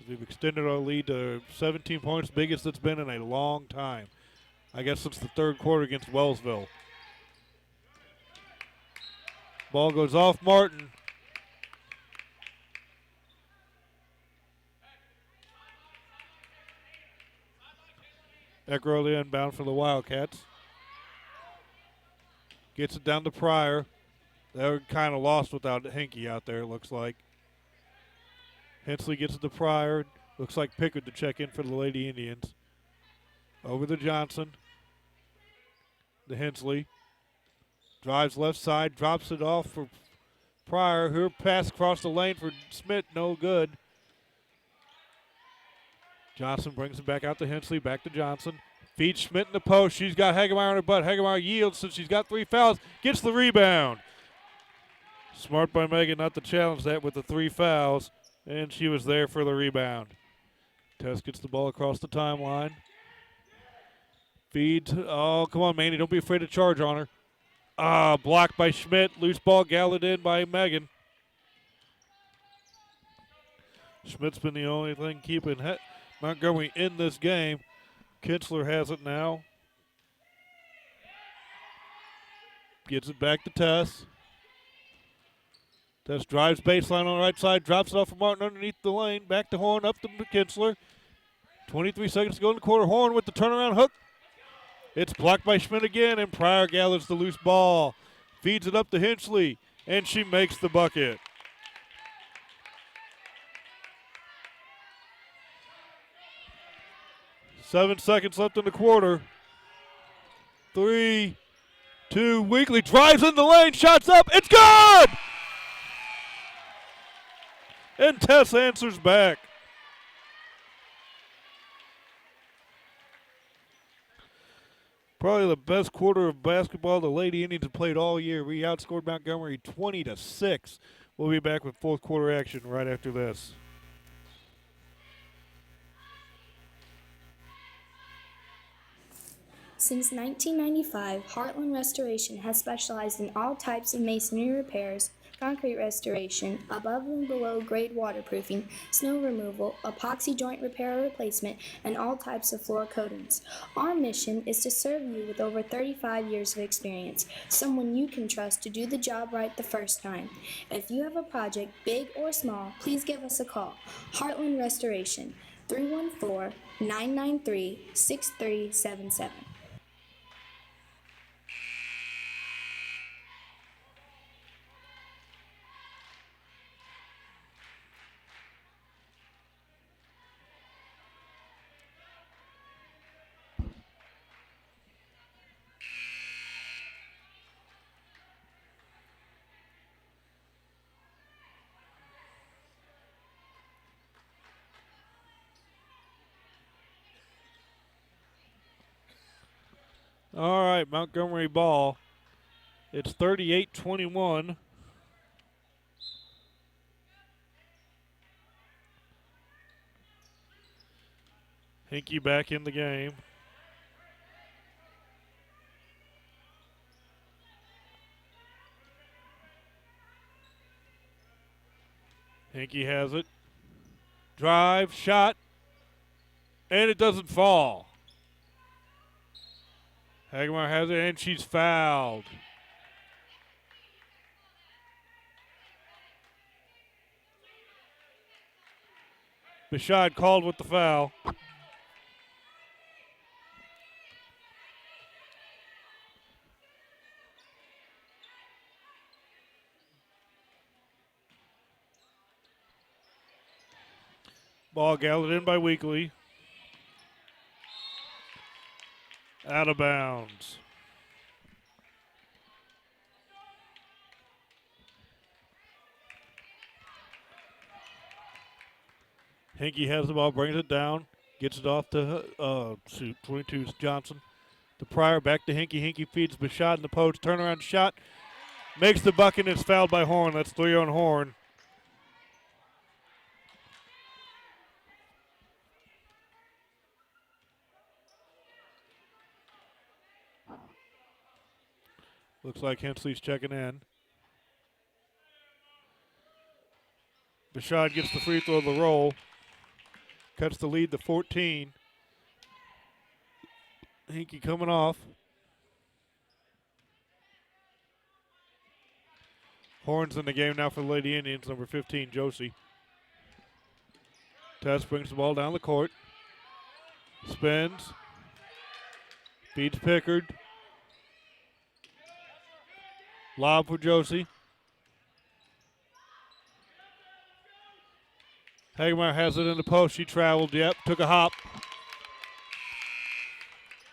We've extended our lead to 17 points, biggest it's been in a long time. I guess since the third quarter against Wellsville. Ball goes off Martin. Eckerle inbound for the Wildcats. Gets it down to Pryor. They were kind of lost without Henke out there, it looks like. Hensley gets it to Pryor. Looks like Pickard to check in for the Lady Indians. Over to Johnson. To Hensley. Drives left side, drops it off for Pryor. Her pass across the lane for Schmidt, no good. Johnson brings it back out to Hensley, back to Johnson. Feeds Schmidt in the post. She's got Hagemeyer on her butt. Hagemeyer yields since she's got 3 fouls. Gets the rebound. Smart by Megan not to challenge that with the 3 fouls. And she was there for the rebound. Tess gets the ball across the timeline. Feeds. Oh, come on, Manny. Don't be afraid to charge on her. Blocked by Schmidt. Loose ball galloped in by Megan. Schmidt's been the only thing keeping Montgomery in this game. Kitzler has it now. Gets it back to Tess. Tess drives baseline on the right side, drops it off for Martin underneath the lane. Back to Horn, up to Kitzler. 23 seconds to go in the quarter. Horn with the turnaround hook. It's blocked by Schmidt again, and Pryor gathers the loose ball. Feeds it up to Hensley, and she makes the bucket. Seven seconds left in the quarter. 3, 2, Weekly drives in the lane, shots up, it's good! And Tess answers back. Probably the best quarter of basketball the Lady Indians have played all year. We outscored Montgomery 20-6. We'll be back with fourth quarter action right after this. Since 1995, Heartland Restoration has specialized in all types of masonry repairs, concrete restoration, above and below grade waterproofing, snow removal, epoxy joint repair or replacement, and all types of floor coatings. Our mission is to serve you with over 35 years of experience, someone you can trust to do the job right the first time. If you have a project, big or small, please give us a call. Heartland Restoration, 314-993-6377. All right, Montgomery ball. It's 38-21. Henke back in the game. Henke has it. Drive, shot, and it doesn't fall. Hagemeyer has it, and she's fouled. Bashad called with the foul. Ball gathered in by Weekly. Out of bounds. Hinkie has the ball, brings it down, gets it off to 22's Johnson. To Pryor, back to Hinkie. Hinkie feeds Bashad in the post. Turnaround shot. Makes the bucket and it's fouled by Horn. That's 3 on Horn. Looks like Hensley's checking in. Bashad gets the free throw, the roll. Cuts the lead to 14. Hinkie coming off. Horns in the game now for the Lady Indians, number 15, Josie. Tess brings the ball down the court. Spins. Feeds Pickard. Lob for Josie. Hagemeyer has it in the post. She traveled. Yep, took a hop.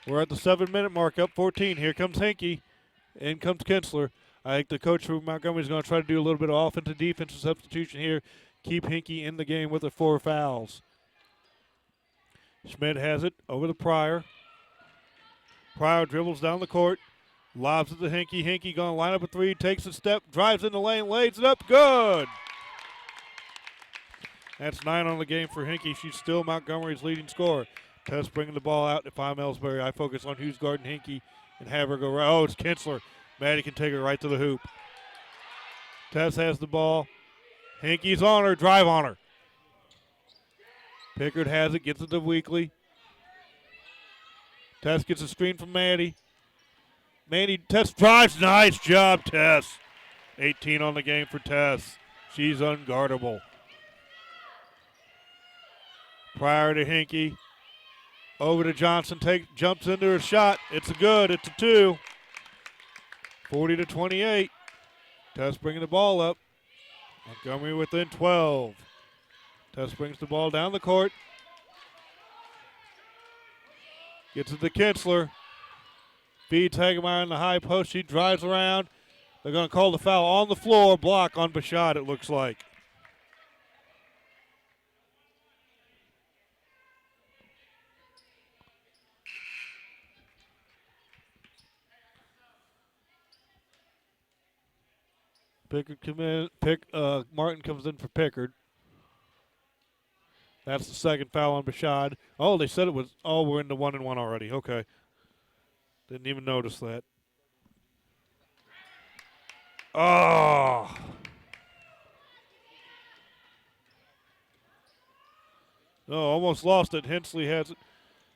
We're at the 7-minute mark, up 14. Here comes Hinkie. In comes Kinsler. I think the coach from Montgomery is going to try to do a little bit of offensive defensive substitution here. Keep Hinkie in the game with the 4 fouls. Schmidt has it over to Pryor. Pryor dribbles down the court. Lobs it to Hinkie. Hinkie going to line up a 3. Takes a step. Drives in the lane. Lays it up. Good. That's 9 on the game for Hinkie. She's still Montgomery's leading scorer. Tess bringing the ball out. If I'm Ellsbury, I focus on who's guarding Hinkie and have her go right. Oh, it's Kinsler. Maddie can take it right to the hoop. Tess has the ball. Hinkie's on her. Drive on her. Pickard has it. Gets it to Weekly. Tess gets a screen from Maddie. Tess drives. Nice job, Tess. 18 on the game for Tess. She's unguardable. Prior to Hinkie. Over to Johnson. Jumps into her shot. It's a good. It's a 2. 40-28. Tess bringing the ball up. Montgomery within 12. Tess brings the ball down the court. Gets it to Kinsler. Feeds Hagemeyer in the high post. She drives around. They're going to call the foul on the floor. Block on Bashad, it looks like. Martin comes in for Pickard. That's the second foul on Bashad. Oh, they said it was. Oh, we're into 1-1 already. Okay. Didn't even notice that. Oh. No, almost lost it. Hensley has it.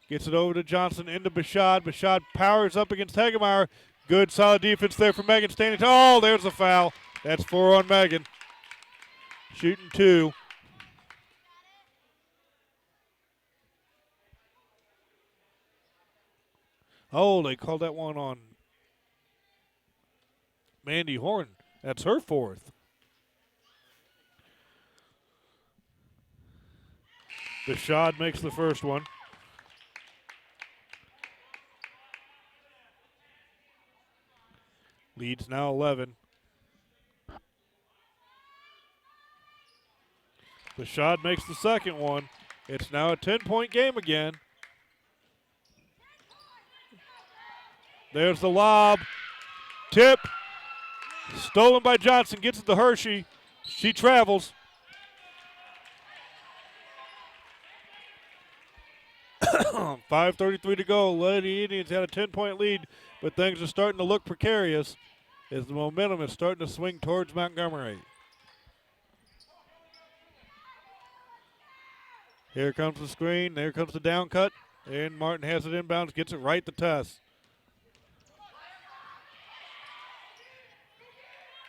Gets it over to Johnson into Bashad. Bashad powers up against Hagemeyer. Good, solid defense there for Megan Stanley. Oh, there's a foul. That's 4 on Megan. Shooting 2. Oh, they called that one on Mandy Horn. That's her 4th. Bashad makes the first one. Leads now 11. Bashad makes the second one. It's now a 10-point game again. There's the lob. Tip. Stolen by Johnson. Gets it to Hershey. She travels. .5:33 to go. Lady Indians had a 10-point lead, but things are starting to look precarious as the momentum is starting to swing towards Montgomery. Here comes the screen. There comes the down cut. And Martin has it inbounds. Gets it right to Tess.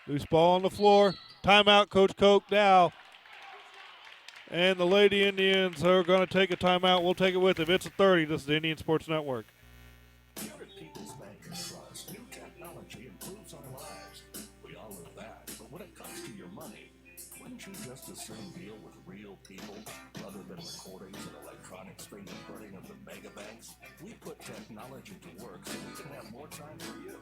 Loose ball on the floor. Timeout, Coach Koch now. And the Lady Indians are going to take a timeout. We'll take it with them. It's a 30. This is the Indian Sports Network. Here at People's Bank and Trust, new technology improves our lives. We all know that. But when it comes to your money, wouldn't you just as soon deal with real people rather than with technology to work so we can have more time for you.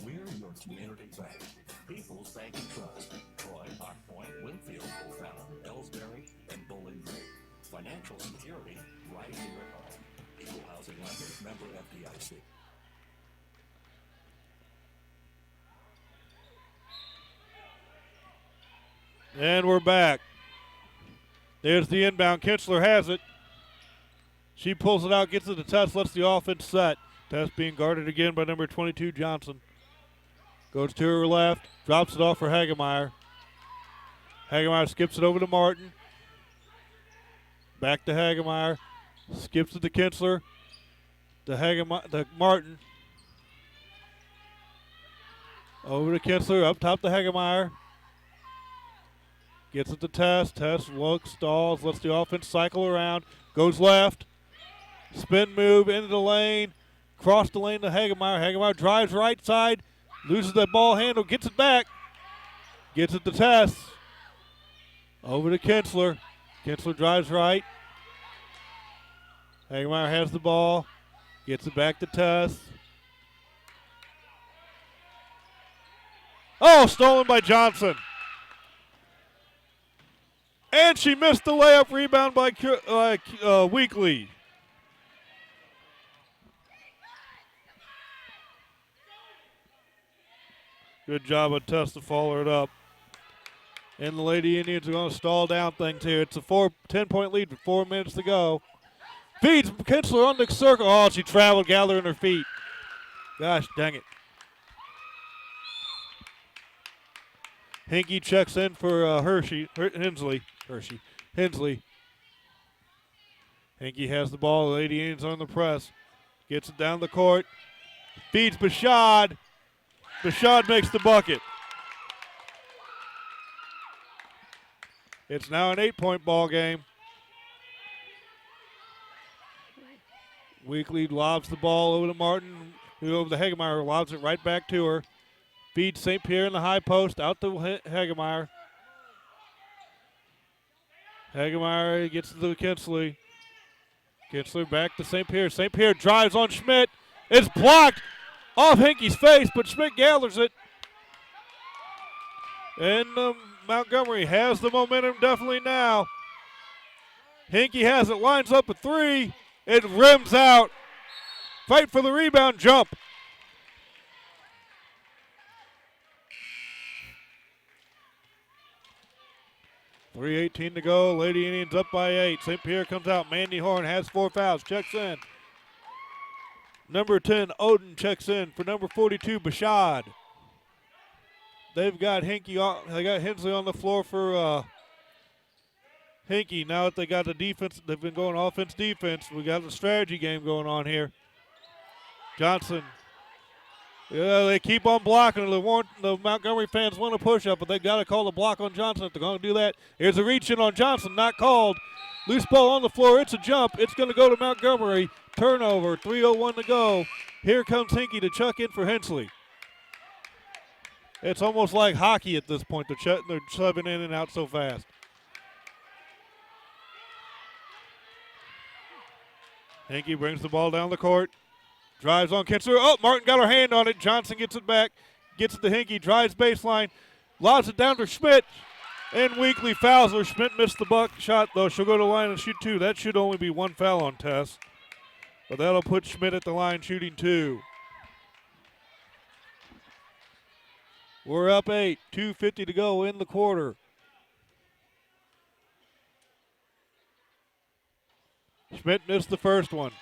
We're your community bank. People's Bank and Trust. Troy, Hawk Point, Winfield, O'Fallon, Ellsbury, and Bowling Green. Financial security right here at home. Equal housing lender, member FDIC. And we're back. There's the inbound. Kinchler has it. She pulls it out, gets it to Tess, lets the offense set. Tess being guarded again by number 22, Johnson. Goes to her left, drops it off for Hagemeyer. Hagemeyer skips it over to Martin. Back to Hagemeyer. Skips it to Kinchler. To Martin. Over to Kinchler, up top to Hagemeyer. Gets it to Tess. Tess looks, stalls, lets the offense cycle around. Goes left. Spin move into the lane. Cross the lane to Hagemeyer. Hagemeyer drives right side. Loses that ball handle. Gets it back. Gets it to Tess. Over to Kinchler. Kinchler drives right. Hagemeyer has the ball. Gets it back to Tess. Oh, stolen by Johnson. And she missed the layup, rebound by Weekly. Good job of Tess to follow it up. And the Lady Indians are going to stall down things here. It's a 10-point lead with 4 minutes to go. Feeds Kinchler on the circle. Oh, she traveled, gathering her feet. Gosh, dang it. Hinkie checks in for Hensley. Hinkie has the ball. The Lady Indians on the press. Gets it down the court. Feeds Bashad. Bashad makes the bucket. It's now an 8-point ball game. Weekly lobs the ball over to Martin, who over to Hagemeyer, lobs it right back to her. Feeds St. Pierre in the high post, out to Hagemeyer. Hagemeyer gets to the Kinsley. Kinsley back to St. Pierre. St. Pierre drives on Schmidt. It's blocked off Hinkie's face, but Schmidt gathers it. And Montgomery has the momentum definitely now. Hinkie has it, lines up a three. It rims out. Fight for the rebound, jump. .3:18 to go. Lady Indians up by 8. St. Pierre comes out. Mandy Horn has 4 fouls. Checks in. Number 10, Odin checks in for number 42, Bashad. They've got Hinkie. They got Hensley on the floor for Hinkie. Now that they got the defense, they've been going offense-defense. We got the strategy game going on here. Johnson. Yeah, they keep on blocking. The Montgomery fans want to push up, but they got to call the block on Johnson if they're going to do that. Here's a reach in on Johnson, not called. Loose ball on the floor. It's a jump. It's going to go to Montgomery. Turnover. 3:01 to go. Here comes Hinkie to chuck in for Hensley. It's almost like hockey at this point. They're subbing in and out so fast. Hinkie brings the ball down the court. Drives on Kinchler. Oh, Martin got her hand on it. Johnson gets it back. Gets it to Hinkie. Drives baseline. Lobs it down to Schmidt. And Weekly fouls her. Schmidt missed the shot, though. She'll go to the line and shoot 2. That should only be 1 foul on Tess. But that'll put Schmidt at the line shooting 2. We're up 8. 2:50 to go in the quarter. Schmidt missed the first one.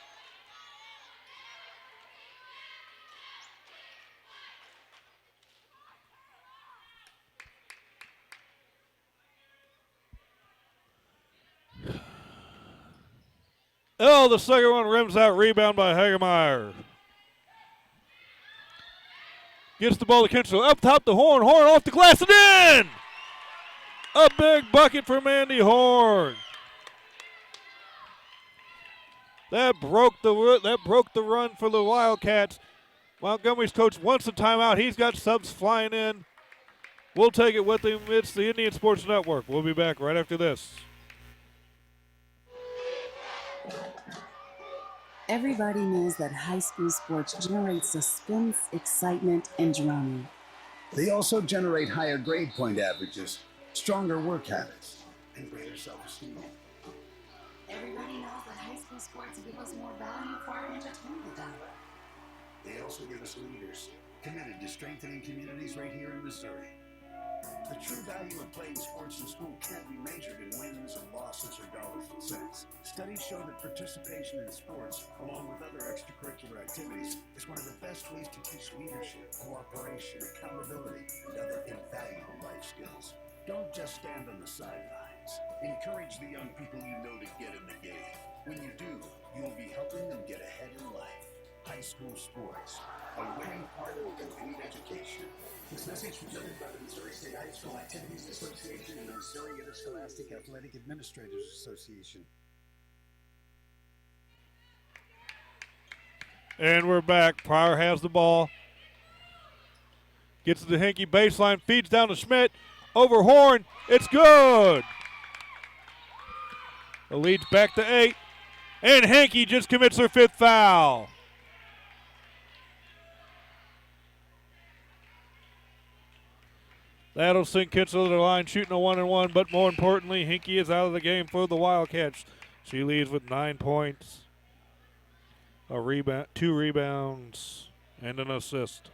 Oh, the second one rims out. Rebound by Hagemeyer. Gets the ball to Kinchler. Up top to Horn. Horn off the glass and in! A big bucket for Mandy Horn. That broke the run for the Wildcats. Montgomery's coach wants a timeout. He's got subs flying in. We'll take it with him. It's the Indian Sports Network. We'll be back right after this. Everybody knows that high school sports generate suspense, excitement, and drama. They also generate higher grade point averages, stronger work habits, and greater self-esteem. Everybody knows that high school sports give us more value for our entertainment dollar. They also give us leaders committed to strengthening communities right here in Missouri. The true value of playing sports in school can't be measured in wins and losses or dollars and cents. Studies show that participation in sports, along with other extracurricular activities, is one of the best ways to teach leadership, cooperation, accountability, and other invaluable life skills. Don't just stand on the sidelines. Encourage the young people you know to get in the game. When you do, you'll be helping them get ahead in life. High school sports, a winning part of a complete education. This message presented by the Missouri State High School Activities Association and the Missouri Interscholastic Athletic Administrators Association. And we're back. Pryor has the ball. Gets to the Henke baseline, feeds down to Schmidt. Over Horn. It's good. The lead's back to 8. And Henke just commits her 5th foul. That'll send Kinsler to the line, shooting a 1-and-1, but more importantly, Henke is out of the game for the Wildcats. She leads with 9 points, a rebound, 2 rebounds, and an assist.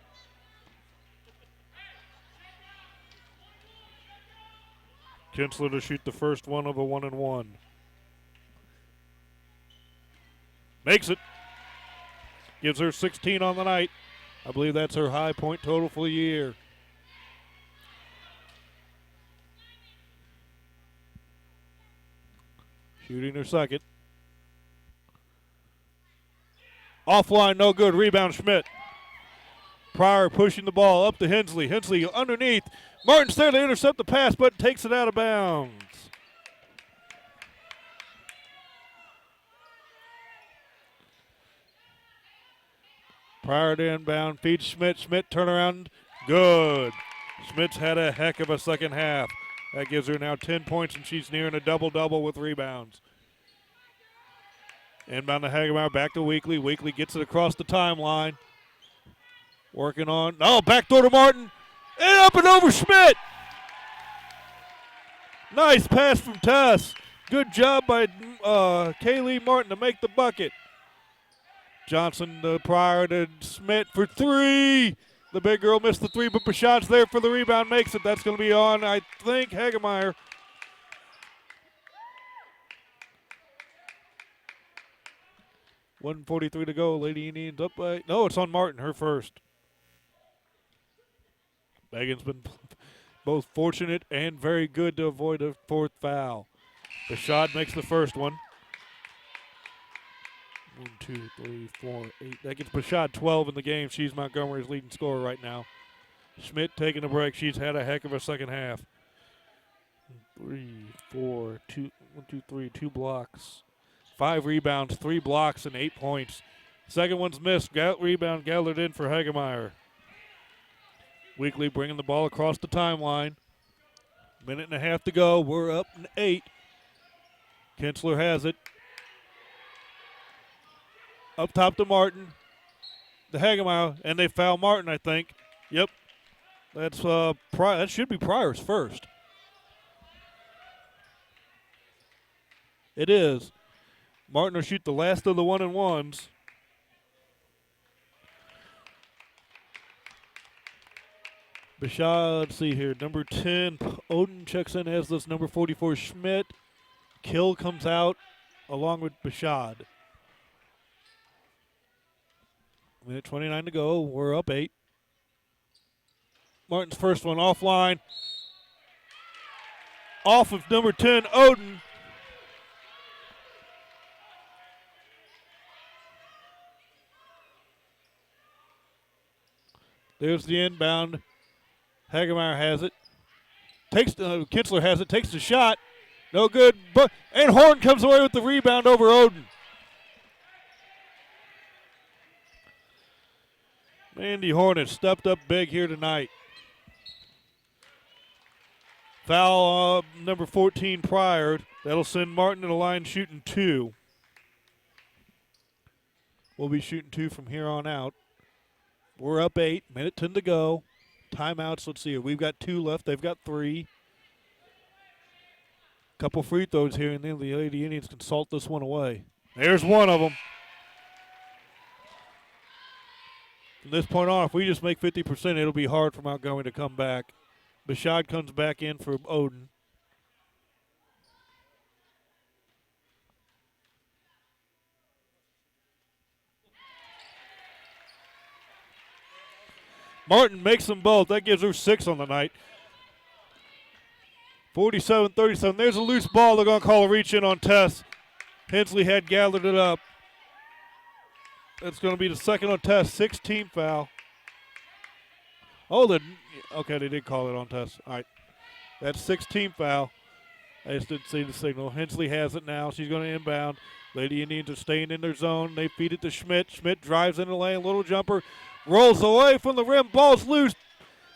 Kinsler to shoot the first one of a 1-and-1. Makes it. Gives her 16 on the night. I believe that's her high point total for the year. Shooting her second. Offline, no good. Rebound, Schmidt. Pryor pushing the ball up to Hensley. Hensley underneath. Martin's there to intercept the pass, but takes it out of bounds. Pryor to inbound. Feeds Schmidt. Schmidt turnaround. Good. Schmidt's had a heck of a second half. That gives her now 10 points, and she's nearing a double-double with rebounds. Inbound to Hagemeyer, back to Weekly. Weekly gets it across the timeline. Working on, backdoor to Martin. And up and over Schmidt. Nice pass from Tess. Good job by Kaylee Martin to make the bucket. Johnson to Pryor to Schmidt for 3. The big girl missed the 3, but Bashad's there for the rebound, makes it. That's going to be on, I think, Hagemeyer. $1:43 to go. Lady Indians up by. No, it's on Martin, her first. Megan's been both fortunate and very good to avoid a 4th foul. Bashad makes the first one. 1, 2, 3, 4, 8. That gets Bashad 12 in the game. She's Montgomery's leading scorer right now. Schmidt taking a break. She's had a heck of a second half. 3, 4, 2, 1, 2, 3, 2 blocks. 5 rebounds, 3 blocks, and 8 points. Second one's missed. Rebound gathered in for Hagemeyer. Weekly bringing the ball across the timeline. 1.5 to go. We're up 8. Kinsler has it. Up top to Martin. The Hagemeyer, and they foul Martin, I think. Yep. That's that should be Pryor's first. It is. Martin will shoot the last of the 1-and-1s. Bashad, let's see here. Number 10, Oden checks in as this number 44, Schmidt. Kill comes out along with Bashad. 1:29 to go. We're up 8. Martin's first one offline. Off of number 10, Oden. There's the inbound. Hagemeyer has it. Kinsler has it. Takes the shot. No good. And Horn comes away with the rebound over Oden. Mandy Horn has stepped up big here tonight. Foul number 14 Pryor. That'll send Martin to the line shooting 2. will be shooting 2 from here on out. We're up 8, minute 10 to go. Timeouts, let's see here. We've got 2 left. They've got 3. Couple free throws here, and then the Lady Indians can salt this one away. There's one of them. From this point on, if we just make 50%, it'll be hard for Montgomery to come back. Bashad comes back in for Oden. Martin makes them both. That gives her 6 on the night. 47-37. There's a loose ball. They're going to call a reach in on Tess. Hensley had gathered it up. That's going to be the second on Tess. 6-team foul. Oh, okay, they did call it on Tess. All right. That's 6-team foul. I just didn't see the signal. Hensley has it now. She's going to inbound. Lady Indians are staying in their zone. They feed it to Schmidt. Schmidt drives in the lane. Little jumper. Rolls away from the rim. Ball's loose.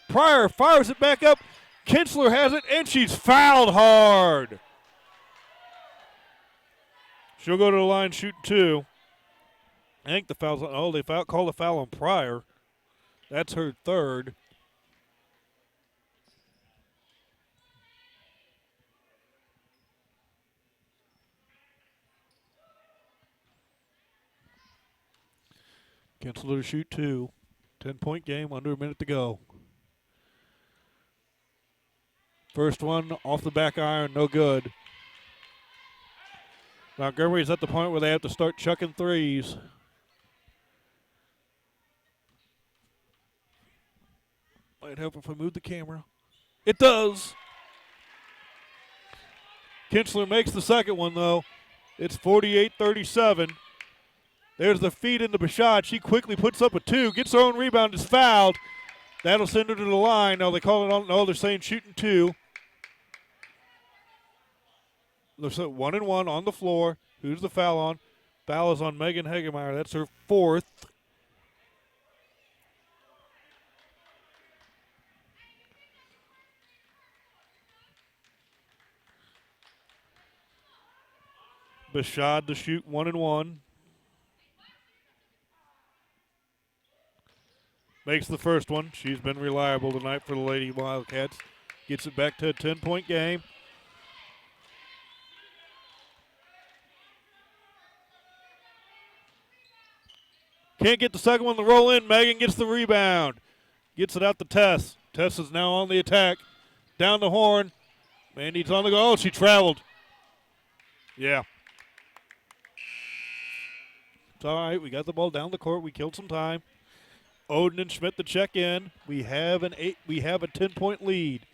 Pryor fires it back up. Kinsler has it, and she's fouled hard. She'll go to the line shooting 2. I think the foul's on. They called a foul on Pryor. That's her 3rd. Kinsler to shoot 2. 10-point game, under a minute to go. First one off the back iron, no good. Montgomery's at the point where they have to start chucking threes. Might help if I move the camera. It does. Kinsler makes the second one, though. It's 48-37. There's the feed into Bashad. She quickly puts up a 2, gets her own rebound, is fouled. That'll send her to the line. No, they call it on. No, they're saying shooting 2. There's 1-and-1 on the floor. Who's the foul on? Foul is on Megan Hagemeyer. That's her 4th. Bashad to shoot 1-and-1. Makes the first one. She's been reliable tonight for the Lady Wildcats. Gets it back to a 10-point game. Can't get the second one to roll in. Megan gets the rebound. Gets it out to Tess. Tess is now on the attack. Down the horn. Mandy's on the go. Oh, she traveled. Yeah. It's all right. We got the ball down the court. We killed some time. Oden and Schmidt to check in. We have a 10-point lead.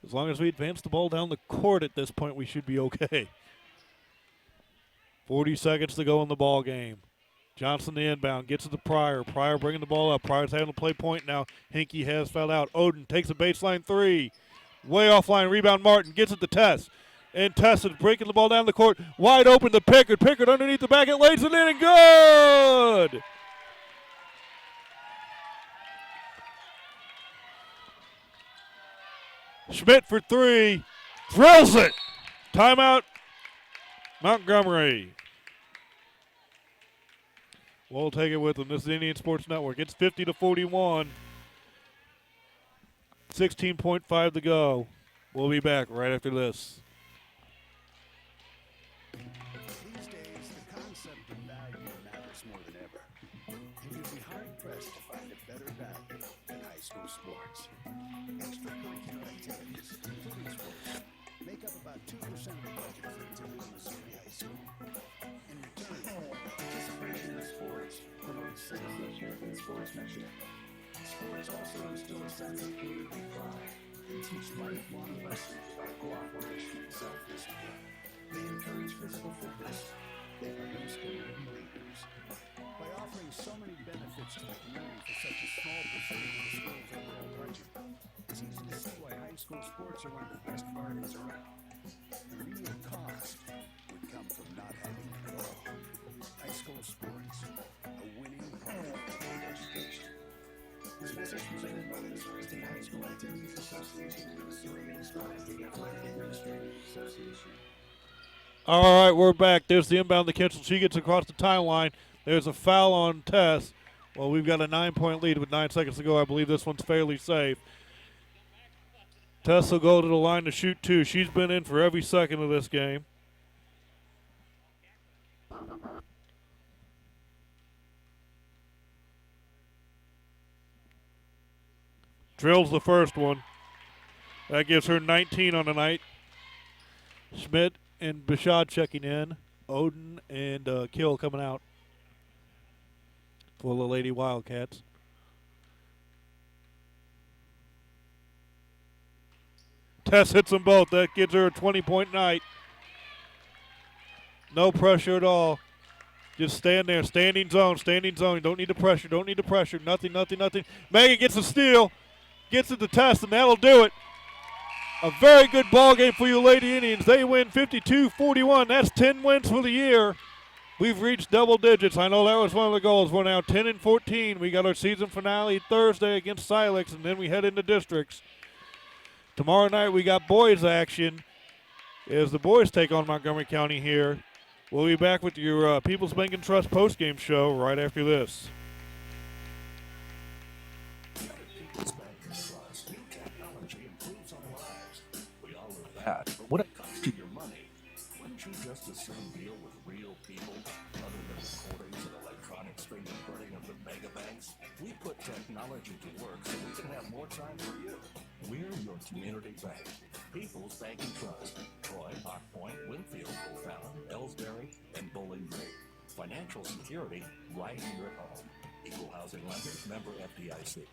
As long as we advance the ball down the court at this point, we should be okay. 40 seconds to go in the ball game. Johnson the inbound, gets it to Pryor. Pryor bringing the ball up. Pryor's having to play point now. Hinkie has fouled out. Oden takes a baseline 3. Way offline, rebound Martin. Gets it to Tess. And Tess is breaking the ball down the court. Wide open to Pickard. Pickard underneath the basket, lays it in and good! Schmidt for 3. Drills it! Timeout, Montgomery. We'll take it with them. This is Indian Sports Network. It's 50-41. 16.5 to go. We'll be back right after this. These days, the concept of value matters more than ever. And you'd be hard-pressed to find a better value than high school sports. Extracurricular activities, including sports, make up about 2% of the budget for a typical Missouri high school. In return, participation in sports promotes citizenship and sportsmanship. Sports also instill a sense of community pride and teach lifelong lessons about cooperation and self-discipline. They encourage physical fitness. They produce community leaders. By offering so many benefits to the community for such a small percentage of the school's overall budget, it's easy to see why high school sports are one of the best parties around. The real cost would come from not having it at all. High school sports, a winning part of education. This message presented by the Missouri State High School Activities Association and the Missouri Scholastic Athletic Administrators Association. All right, we're back. There's the inbound to Kitchell. She gets across the timeline. There's a foul on Tess. Well, we've got a 9-point lead with 9 seconds to go. I believe this one's fairly safe. Tess will go to the line to shoot 2. She's been in for every second of this game. Drills the first one. That gives her 19 on the night. Schmidt and Bashad checking in. Odin and Kill coming out for the Lady Wildcats. Tess hits them both. That gives her a 20-point night. No pressure at all. Just stand there. Standing zone. Standing zone. You don't need the pressure. Don't need the pressure. Nothing, nothing, nothing. Megan gets a steal. Gets it to Tess, and that'll do it. A very good ball game for you Lady Indians. They win 52-41. That's 10 wins for the year. We've reached double digits. I know that was one of the goals. We're now 10-14. We got our season finale Thursday against Silex, and then we head into districts. Tomorrow night we got boys action as the boys take on Montgomery County here. We'll be back with your People's Bank and Trust postgame show right after this. People's Bank and Trust. New technology improves our lives. We all know that. But when it comes to your money, wouldn't you just as soon deal with real people other than recordings and electronic fingerprinting of the mega banks? We put technology to work so we can have more time for you. We're your community bank. People's Bank and Trust. Troy, Hawk Point, Winfield, O'Fallon, Ellsbury, and Bowling Green. Financial security right here at home. Equal housing lender, member FDIC.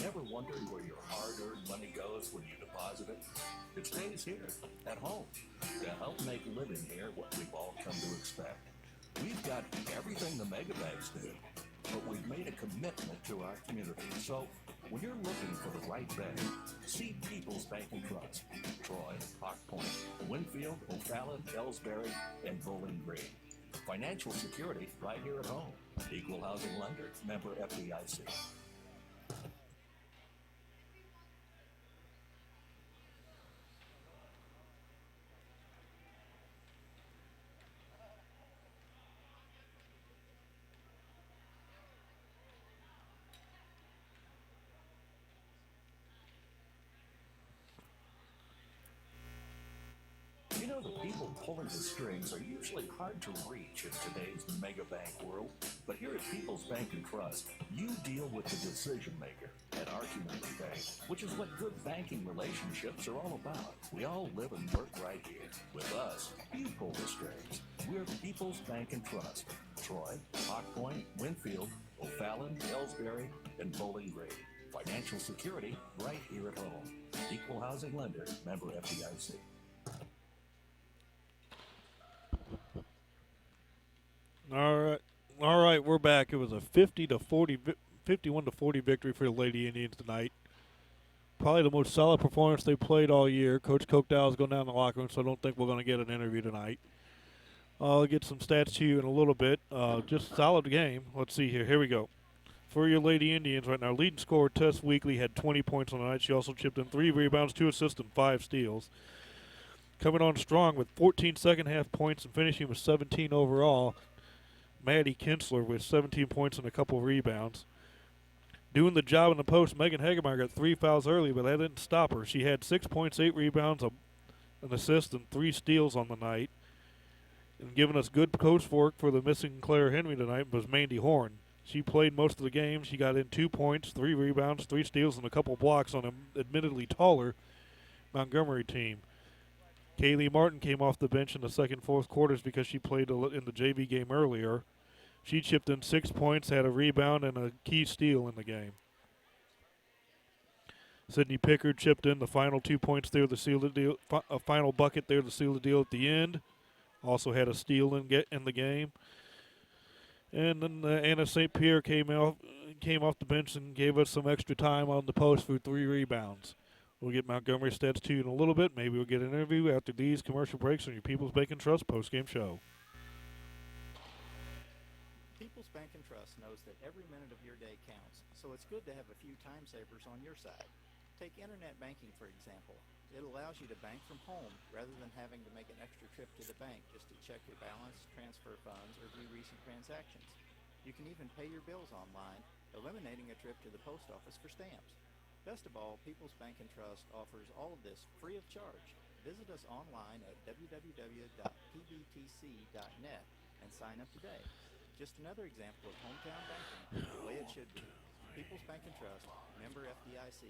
Ever wondered where your hard-earned money goes when you deposit it? It stays here, at home, to help make living here what we've all come to expect. We've got everything the mega banks do, but we've made a commitment to our community. So when you're looking for the right bank, see People's Bank and Trust. Troy, Hawk Point, Winfield, O'Fallon, Ellsbury, and Bowling Green. Financial security right here at home. Equal housing lender, member FDIC. You know, the people pulling the strings are usually hard to reach in today's mega bank world, but here at People's Bank and Trust, you deal with the decision maker at our community bank, which is what good banking relationships are all about. We all live and work right here. With us, you pull the strings. We're People's Bank and Trust. Troy, Hawk Point, Winfield, O'Fallon, Ellsbury, and Bowling Green. Financial security right here at home. Equal housing lender, member FDIC. All right, we're back. It was a 51-40 victory for the Lady Indians tonight. Probably the most solid performance they played all year. Coach Kochdow is going down in the locker room, so I don't think we're going to get an interview tonight. I'll get some stats to you in a little bit. Just solid game. Let's see here. Here we go. For your Lady Indians right now, leading scorer Tess Weekly had 20 points on the night. She also chipped in 3 rebounds, 2 assists, and 5 steals. Coming on strong with 14 second-half points and finishing with 17 overall, Maddie Kinsler with 17 points and a couple rebounds. Doing the job in the post, Megan Hagemeyer got 3 fouls early, but that didn't stop her. She had 6 points, 8 rebounds, an assist, and 3 steals on the night. And giving us good coach work for the missing Claire Henry tonight was Mandy Horn. She played most of the game. She got in 2 points, 3 rebounds, 3 steals, and a couple blocks on an admittedly taller Montgomery team. Kaylee Martin came off the bench in the second, fourth quarters because she played in the JV game earlier. She chipped in 6 points, had a rebound, and a key steal in the game. Sydney Pickard chipped in the final 2 points there to seal the deal, a final bucket there to seal the deal at the end. Also had a steal in the game. And then Anna St. Pierre came off the bench and gave us some extra time on the post for 3 rebounds. We'll get Montgomery stats to you in a little bit. Maybe we'll get an interview after these commercial breaks on your People's Bank and Trust postgame show. People's Bank and Trust knows that every minute of your day counts, so it's good to have a few time savers on your side. Take internet banking, for example. It allows you to bank from home rather than having to make an extra trip to the bank just to check your balance, transfer funds, or view recent transactions. You can even pay your bills online, eliminating a trip to the post office for stamps. Best of all, People's Bank and Trust offers all of this free of charge. Visit us online at www.pbtc.net and sign up today. Just another example of hometown banking the way it should be. People's Bank and Trust, member FDIC,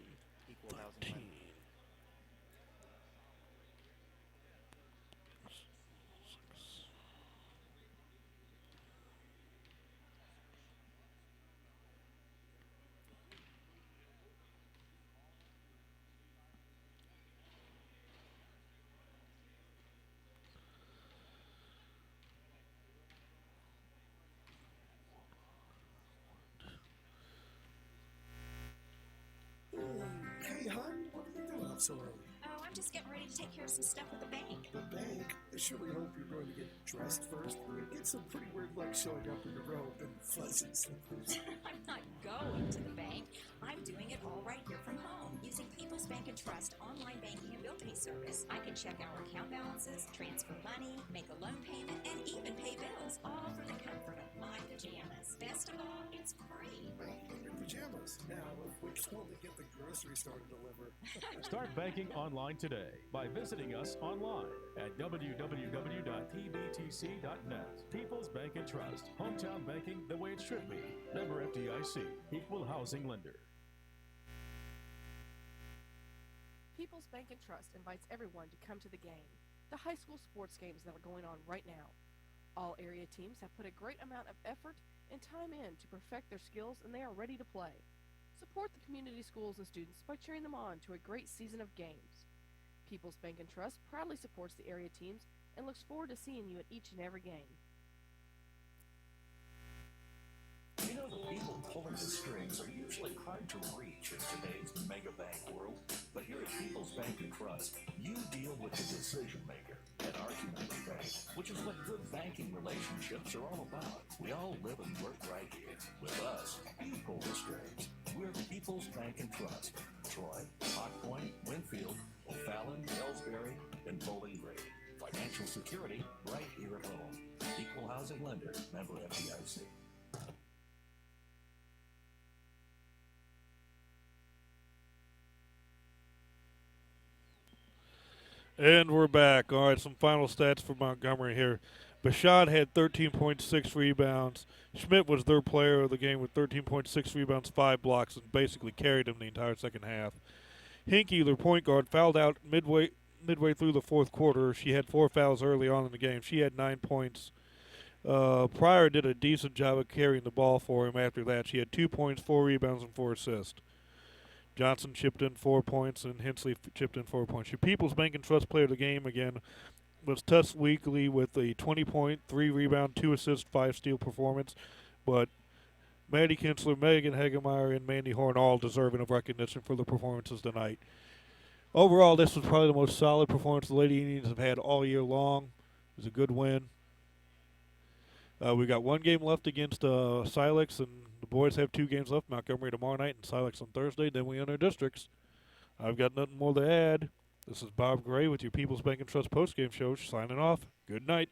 equal housing lender. Hey, hon, what are you doing up so early? Oh, I'm just getting ready to take care of some stuff at the bank. The bank? I surely hope you're going to get dressed first. It gets a pretty weird look showing up in a robe and fuzzy slippers. I'm not going to the bank. I'm doing it all right here from home. Using People's Bank and Trust online banking and bill pay service, I can check our account balances, transfer money, make a loan payment, and even pay bills, all from the comfort of my pajamas. Best of all, it's free. In your pajamas. Now, if we can only get the grocery store to deliver. Start banking online today by visiting us online at www.pbtc.net. People's Bank and Trust. Hometown banking the way it should be. Member FDIC. Equal housing lender. People's Bank and Trust invites everyone to come to the game, the high school sports games that are going on right now. All area teams have put a great amount of effort and time in to perfect their skills, and they are ready to play. Support the community schools and students by cheering them on to a great season of games. People's Bank and Trust proudly supports the area teams and looks forward to seeing you at each and every game. You know, the people pulling the strings are usually hard to reach in today's mega bank world. But here at People's Bank and Trust, you deal with the decision maker at our community bank, which is what good banking relationships are all about. We all live and work right here. With us, you pull the strings. We're People's Bank and Trust. Troy, Hot Point, Winfield, O'Fallon, Ellsbury, and Bowling Green. Financial security right here at home. Equal housing lender, member FDIC. And we're back. All right, some final stats for Montgomery here. Bashad had 13.6 rebounds. Schmidt was their player of the game with 13.6 rebounds, 5 blocks, and basically carried them the entire second half. Hinkie, their point guard, fouled out midway through the fourth quarter. She had 4 fouls early on in the game. She had 9 points. Pryor did a decent job of carrying the ball for him after that. She had 2 points, 4 rebounds, and 4 assists. Johnson chipped in 4 points, and Hensley chipped in 4 points. Your People's Bank and Trust player of the game again was Tuss Weekly with a 20-point, 3 rebound, 2 assist, 5 steal performance. But Maddie Kinsler, Megan Hagemeyer, and Mandy Horn all deserving of recognition for the performances tonight. Overall, this was probably the most solid performance the Lady Indians have had all year long. It was a good win. We got 1 game left against Silex, and the boys have 2 games left. Montgomery tomorrow night and Silex on Thursday. Then we enter districts. I've got nothing more to add. This is Bob Gray with your People's Bank and Trust postgame show, signing off. Good night.